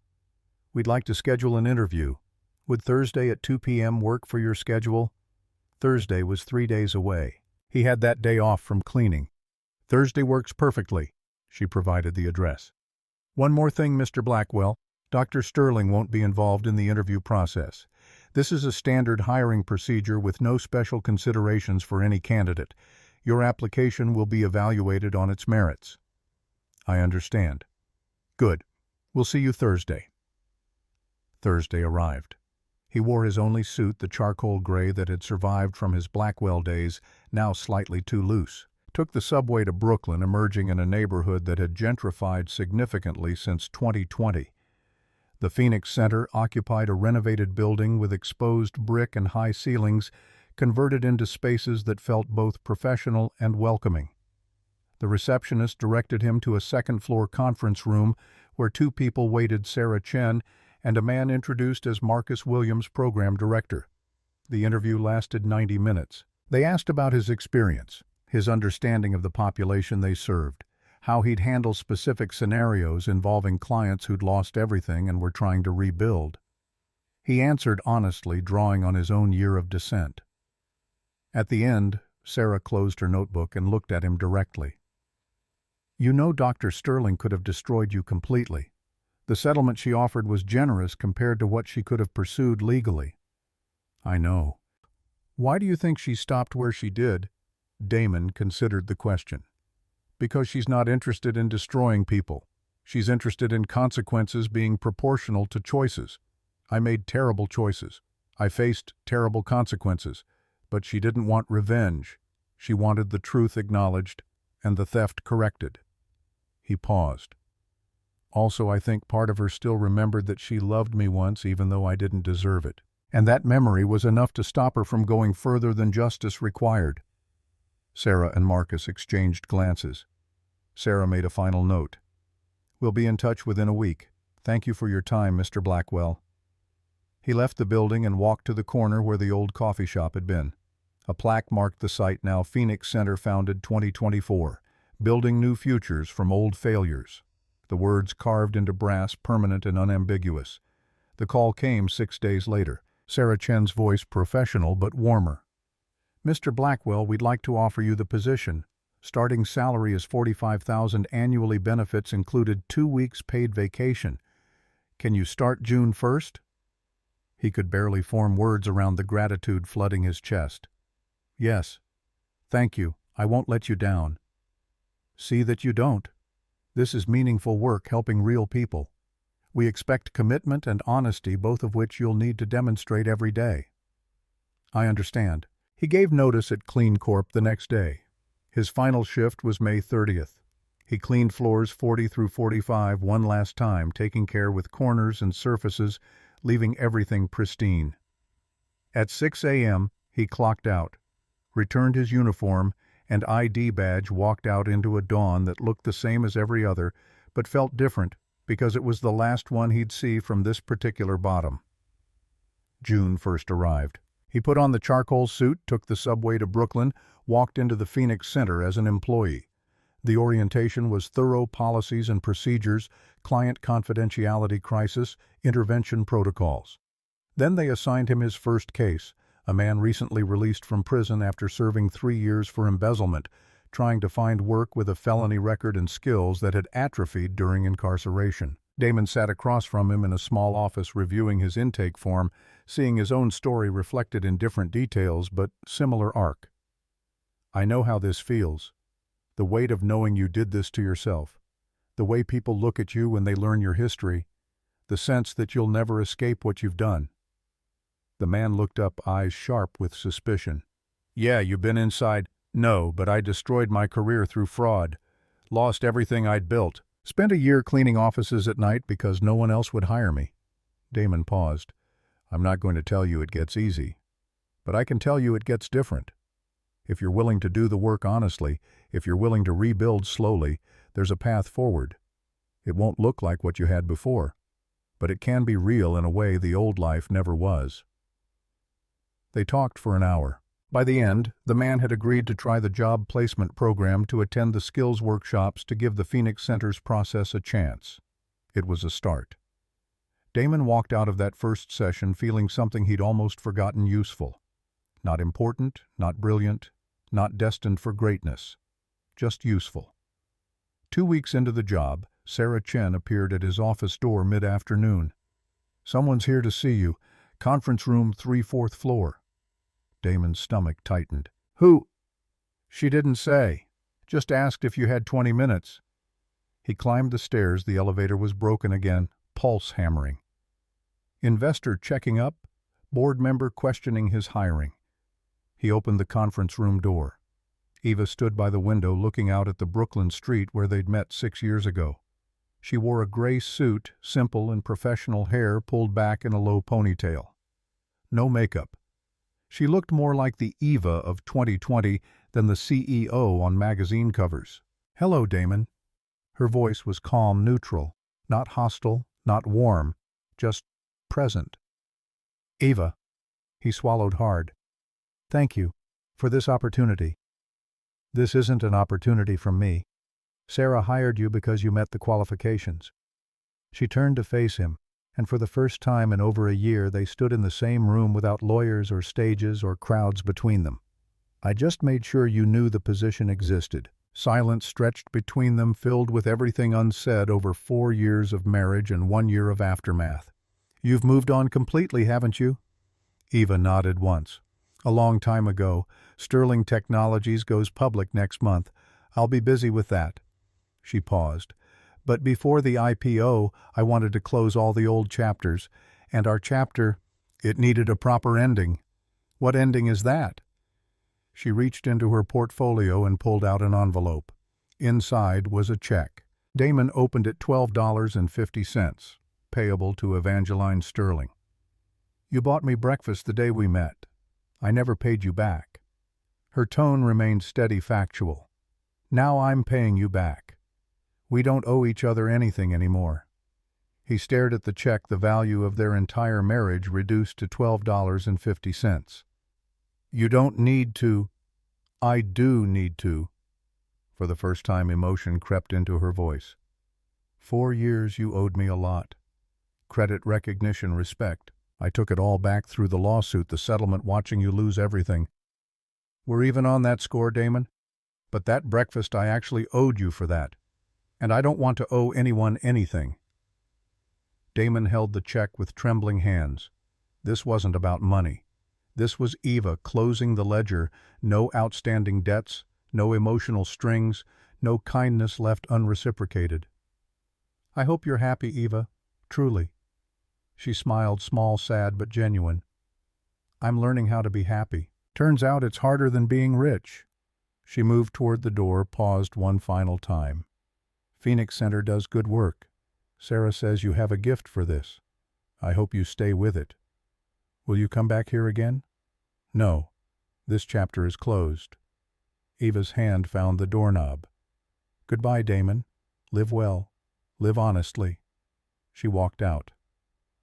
Speaker 1: We'd like to schedule an interview. Would Thursday at 2 p.m. work for your schedule?" Thursday was 3 days away. He had that day off from cleaning. "Thursday works perfectly." She provided the address. "One more thing, Mr. Blackwell. Dr. Sterling won't be involved in the interview process. This is a standard hiring procedure with no special considerations for any candidate. Your application will be evaluated on its merits." "I understand." "Good. We'll see you Thursday." Thursday arrived. He wore his only suit, the charcoal gray that had survived from his Blackwell days, now slightly too loose. Took the subway to Brooklyn, emerging in a neighborhood that had gentrified significantly since 2020. The Phoenix Center occupied a renovated building with exposed brick and high ceilings, converted into spaces that felt both professional and welcoming. The receptionist directed him to a second-floor conference room where two people waited, Sarah Chen and a man introduced as Marcus Williams, program director. The interview lasted 90 minutes. They asked about his experience, his understanding of the population they served, how he'd handle specific scenarios involving clients who'd lost everything and were trying to rebuild. He answered honestly, drawing on his own year of descent. At the end, Sarah closed her notebook and looked at him directly. "You know Dr. Sterling could have destroyed you completely. The settlement she offered was generous compared to what she could have pursued legally." "I know." "Why do you think she stopped where she did?" Damon considered the question. "Because she's not interested in destroying people. She's interested in consequences being proportional to choices. I made terrible choices. I faced terrible consequences. But she didn't want revenge. She wanted the truth acknowledged and the theft corrected." He paused. "Also, I think part of her still remembered that she loved me once even though I didn't deserve it. And that memory was enough to stop her from going further than justice required." Sarah and Marcus exchanged glances. Sarah made a final note. "We'll be in touch within a week. Thank you for your time, Mr. Blackwell." He left the building and walked to the corner where the old coffee shop had been. A plaque marked the site, now Phoenix Center, founded 2024, building new futures from old failures. The words carved into brass, permanent and unambiguous. The call came 6 days later, Sarah Chen's voice professional but warmer. "Mr. Blackwell, we'd like to offer you the position. Starting salary is $45,000, annually benefits included 2 weeks paid vacation. Can you start June 1st? He could barely form words around the gratitude flooding his chest. "Yes. Thank you. I won't let you down." "See that you don't. This is meaningful work helping real people. We expect commitment and honesty, both of which you'll need to demonstrate every day." "I understand." He gave notice at Clean Corp the next day. His final shift was May 30th. He cleaned floors 40 through 45 one last time, taking care with corners and surfaces, leaving everything pristine. At 6 a.m., he clocked out, returned his uniform and ID badge, walked out into a dawn that looked the same as every other, but felt different because it was the last one he'd see from this particular bottom. June 1st arrived. He put on the charcoal suit, took the subway to Brooklyn, walked into the Phoenix Center as an employee. The orientation was thorough policies and procedures, client confidentiality crisis, intervention protocols. Then they assigned him his first case, a man recently released from prison after serving 3 years for embezzlement, trying to find work with a felony record and skills that had atrophied during incarceration. Damon sat across from him in a small office reviewing his intake form, seeing his own story reflected in different details but similar arc. "I know how this feels. The weight of knowing you did this to yourself. The way people look at you when they learn your history. the sense that you'll never escape what you've done. The man looked up, eyes sharp with suspicion. Yeah, you've been inside. No, but I destroyed my career through fraud. Lost everything I'd built. Spent a year cleaning offices at night because no one else would hire me. Damon paused. I'm not going to tell you it gets easy, but I can tell you it gets different. If you're willing to do the work honestly, if you're willing to rebuild slowly, there's a path forward. It won't look like what you had before, but it can be real in a way the old life never was. They talked for an hour. By the end, the man had agreed to try the job placement program, to attend the skills workshops, to give the Phoenix Center's process a chance. It was a start. Damon walked out of that first session feeling something he'd almost forgotten useful. Not important, not brilliant, not destined for greatness. Just useful. 2 weeks into the job, Sarah Chen appeared at his office door mid-afternoon. Someone's here to see you. Conference room 3, 4th floor. Damon's stomach tightened. Who? She didn't say. Just asked if you had 20 minutes. He climbed the stairs. The elevator was broken again, pulse hammering. Investor checking up, board member questioning his hiring. He opened the conference room door. Eva stood by the window looking out at the Brooklyn street where they'd met 6 years ago. She wore a gray suit, simple and professional hair pulled back in a low ponytail. No makeup. She looked more like the Eva of 2020 than the CEO on magazine covers. Hello, Damon. Her voice was calm, neutral, not hostile, not warm, just present. Eva. He swallowed hard. Thank you for this opportunity. This isn't an opportunity from me. Sarah hired you because you met the qualifications. She turned to face him, and for the first time in over a year they stood in the same room without lawyers or stages or crowds between them. I just made sure you knew the position existed. Silence stretched between them, filled with everything unsaid over 4 years of marriage and 1 year of aftermath. You've moved on completely, haven't you? Eva nodded once. A long time ago. Sterling Technologies goes public next month. I'll be busy with that. She paused. But before the IPO, I wanted to close all the old chapters. And our chapter, it needed a proper ending. What ending is that? She reached into her portfolio and pulled out an envelope. Inside was a check. Damon opened it. $12.50, payable to Evangeline Sterling. You bought me breakfast the day we met. I never paid you back. Her tone remained steady, factual. Now I'm paying you back. We don't owe each other anything anymore. He stared at the check, the value of their entire marriage reduced to $12.50. You don't need to. I do need to. For the first time, emotion crept into her voice. 4 years you owed me a lot. Credit, recognition, respect. I took it all back through the lawsuit, the settlement, watching you lose everything. We're even on that score, Damon. But that breakfast, I actually owed you for that. And I don't want to owe anyone anything. Damon held the check with trembling hands. This wasn't about money. This was Eva closing the ledger. No outstanding debts, no emotional strings, no kindness left unreciprocated. I hope you're happy, Eva. Truly. She smiled, small, sad, but genuine. I'm learning how to be happy. Turns out it's harder than being rich. She moved toward the door, paused one final time. Phoenix Center does good work. Sarah says you have a gift for this. I hope you stay with it. Will you come back here again? No. This chapter is closed. Eva's hand found the doorknob. Goodbye, Damon. Live well. Live honestly. She walked out.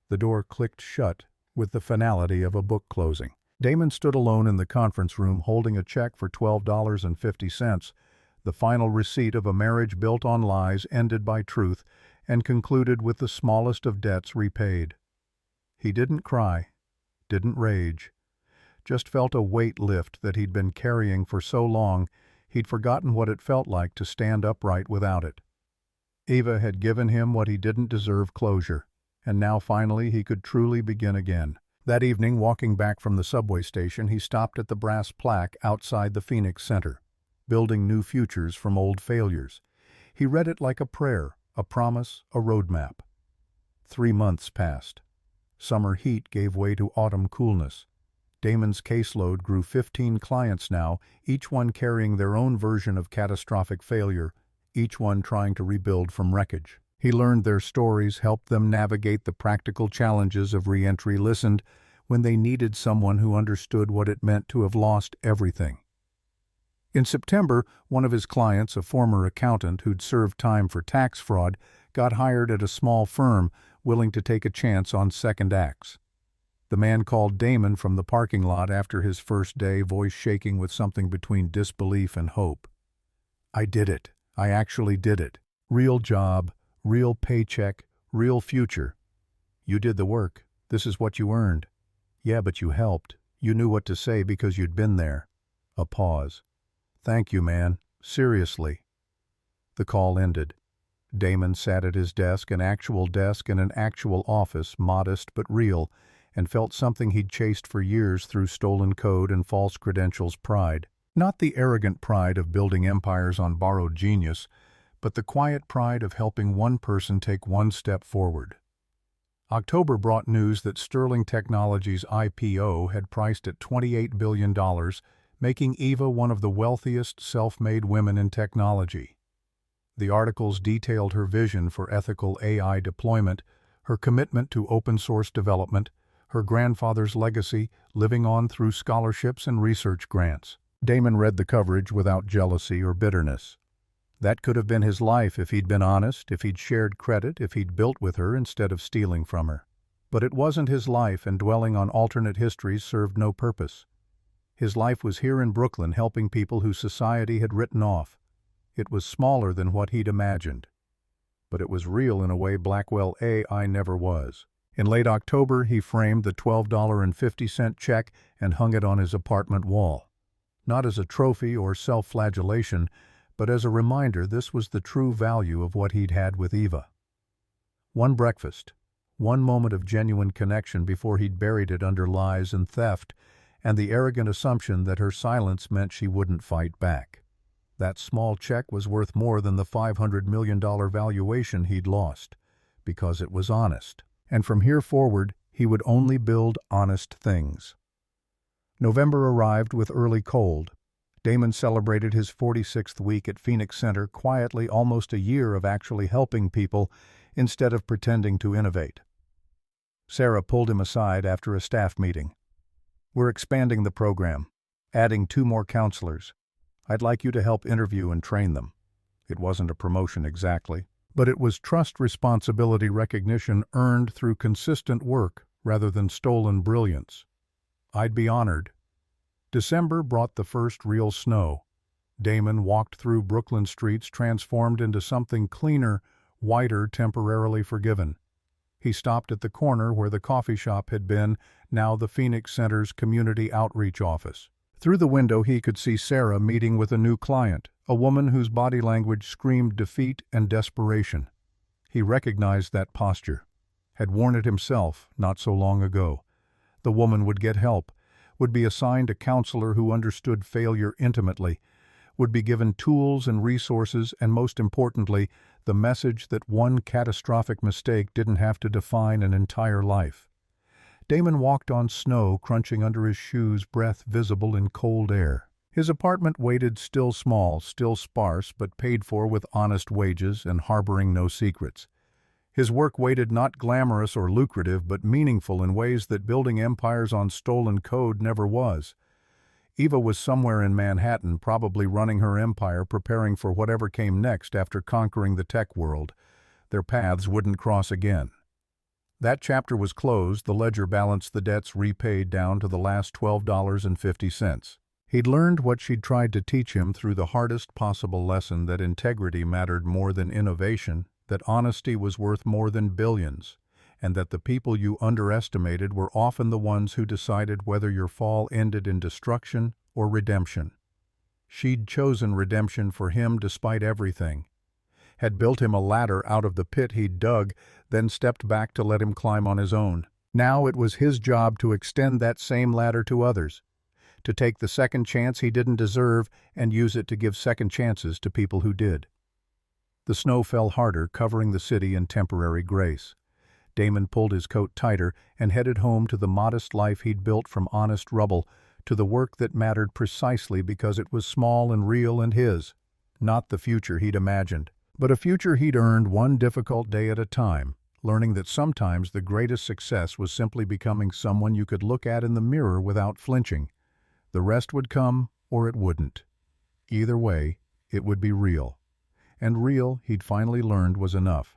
Speaker 1: The door clicked shut with the finality of a book closing. Damon stood alone in the conference room holding a check for $12.50, the final receipt of a marriage built on lies, ended by truth, and concluded with the smallest of debts repaid. He didn't cry, didn't rage, just felt a weight lift that he'd been carrying for so long he'd forgotten what it felt like to stand upright without it. Eva had given him what he didn't deserve, closure, and now finally he could truly begin again. That evening, walking back from the subway station, he stopped at the brass plaque outside the Phoenix Center, building new futures from old failures. He read it like a prayer, a promise, a roadmap. 3 months passed. Summer heat gave way to autumn coolness. Damon's caseload grew 15 clients now, each one carrying their own version of catastrophic failure, each one trying to rebuild from wreckage. He learned their stories, helped them navigate the practical challenges of re-entry, listened when they needed someone who understood what it meant to have lost everything. In September, one of his clients, a former accountant who'd served time for tax fraud, got hired at a small firm willing to take a chance on second acts. The man called Damon from the parking lot after his first day, voice shaking with something between disbelief and hope. "I did it. I actually did it. Real job, real paycheck, real future. You did the work. This is what you earned. Yeah, but you helped. You knew what to say because you'd been there." A pause. "Thank you, man. Seriously." The call ended. Damon sat at his desk, an actual desk in an actual office, modest but real, and felt something he'd chased for years through stolen code and false credentials: pride. Not the arrogant pride of building empires on borrowed genius, but the quiet pride of helping one person take one step forward. October brought news that Sterling Technologies' IPO had priced at $28 billion, making Eva one of the wealthiest self-made women in technology. The articles detailed her vision for ethical AI deployment, her commitment to open-source development, her grandfather's legacy living on through scholarships and research grants. Damon read the coverage without jealousy or bitterness. That could have been his life if he'd been honest, if he'd shared credit, if he'd built with her instead of stealing from her. But it wasn't his life, and dwelling on alternate histories served no purpose. His life was here in Brooklyn, helping people who society had written off. It was smaller than what he'd imagined. But it was real in a way Blackwell AI never was. In late October, he framed the $12.50 check and hung it on his apartment wall. Not as a trophy or self-flagellation, but as a reminder this was the true value of what he'd had with Eva. One breakfast, one moment of genuine connection before he'd buried it under lies and theft, and the arrogant assumption that her silence meant she wouldn't fight back. That small check was worth more than the $500 million valuation he'd lost, because it was honest. And from here forward, he would only build honest things. November arrived with early cold. Damon celebrated his 46th week at Phoenix Center quietly, almost a year of actually helping people instead of pretending to innovate. Sarah pulled him aside after a staff meeting. "We're expanding the program, adding 2 more counselors. I'd like you to help interview and train them." It wasn't a promotion exactly, but it was trust, responsibility, recognition earned through consistent work rather than stolen brilliance. "I'd be honored." December brought the first real snow. Damon walked through Brooklyn streets transformed into something cleaner, whiter, temporarily forgiven. He stopped at the corner where the coffee shop had been, now the Phoenix Center's community outreach office. Through the window he could see Sarah meeting with a new client, a woman whose body language screamed defeat and desperation. He recognized that posture, had worn it himself not so long ago. The woman would get help, would be assigned a counselor who understood failure intimately, would be given tools and resources, and most importantly, the message that one catastrophic mistake didn't have to define an entire life. Damon walked on snow crunching under his shoes, breath visible in cold air. His apartment waited, still small, still sparse, but paid for with honest wages and harboring no secrets. His work waited, not glamorous or lucrative, but meaningful in ways that building empires on stolen code never was. Eva was somewhere in Manhattan, probably running her empire, preparing for whatever came next after conquering the tech world. Their paths wouldn't cross again. That chapter was closed, the ledger balanced, the debts repaid down to the last $12.50. He'd learned what she'd tried to teach him through the hardest possible lesson, that integrity mattered more than innovation, that honesty was worth more than billions, and that the people you underestimated were often the ones who decided whether your fall ended in destruction or redemption. She'd chosen redemption for him despite everything, had built him a ladder out of the pit he'd dug, then stepped back to let him climb on his own. Now it was his job to extend that same ladder to others, to take the second chance he didn't deserve and use it to give second chances to people who did. The snow fell harder, covering the city in temporary grace. Damon pulled his coat tighter and headed home to the modest life he'd built from honest rubble, to the work that mattered precisely because it was small and real and his. Not the future he'd imagined, but a future he'd earned one difficult day at a time, learning that sometimes the greatest success was simply becoming someone you could look at in the mirror without flinching. The rest would come, or it wouldn't. Either way, it would be real. And real, he'd finally learned, was enough.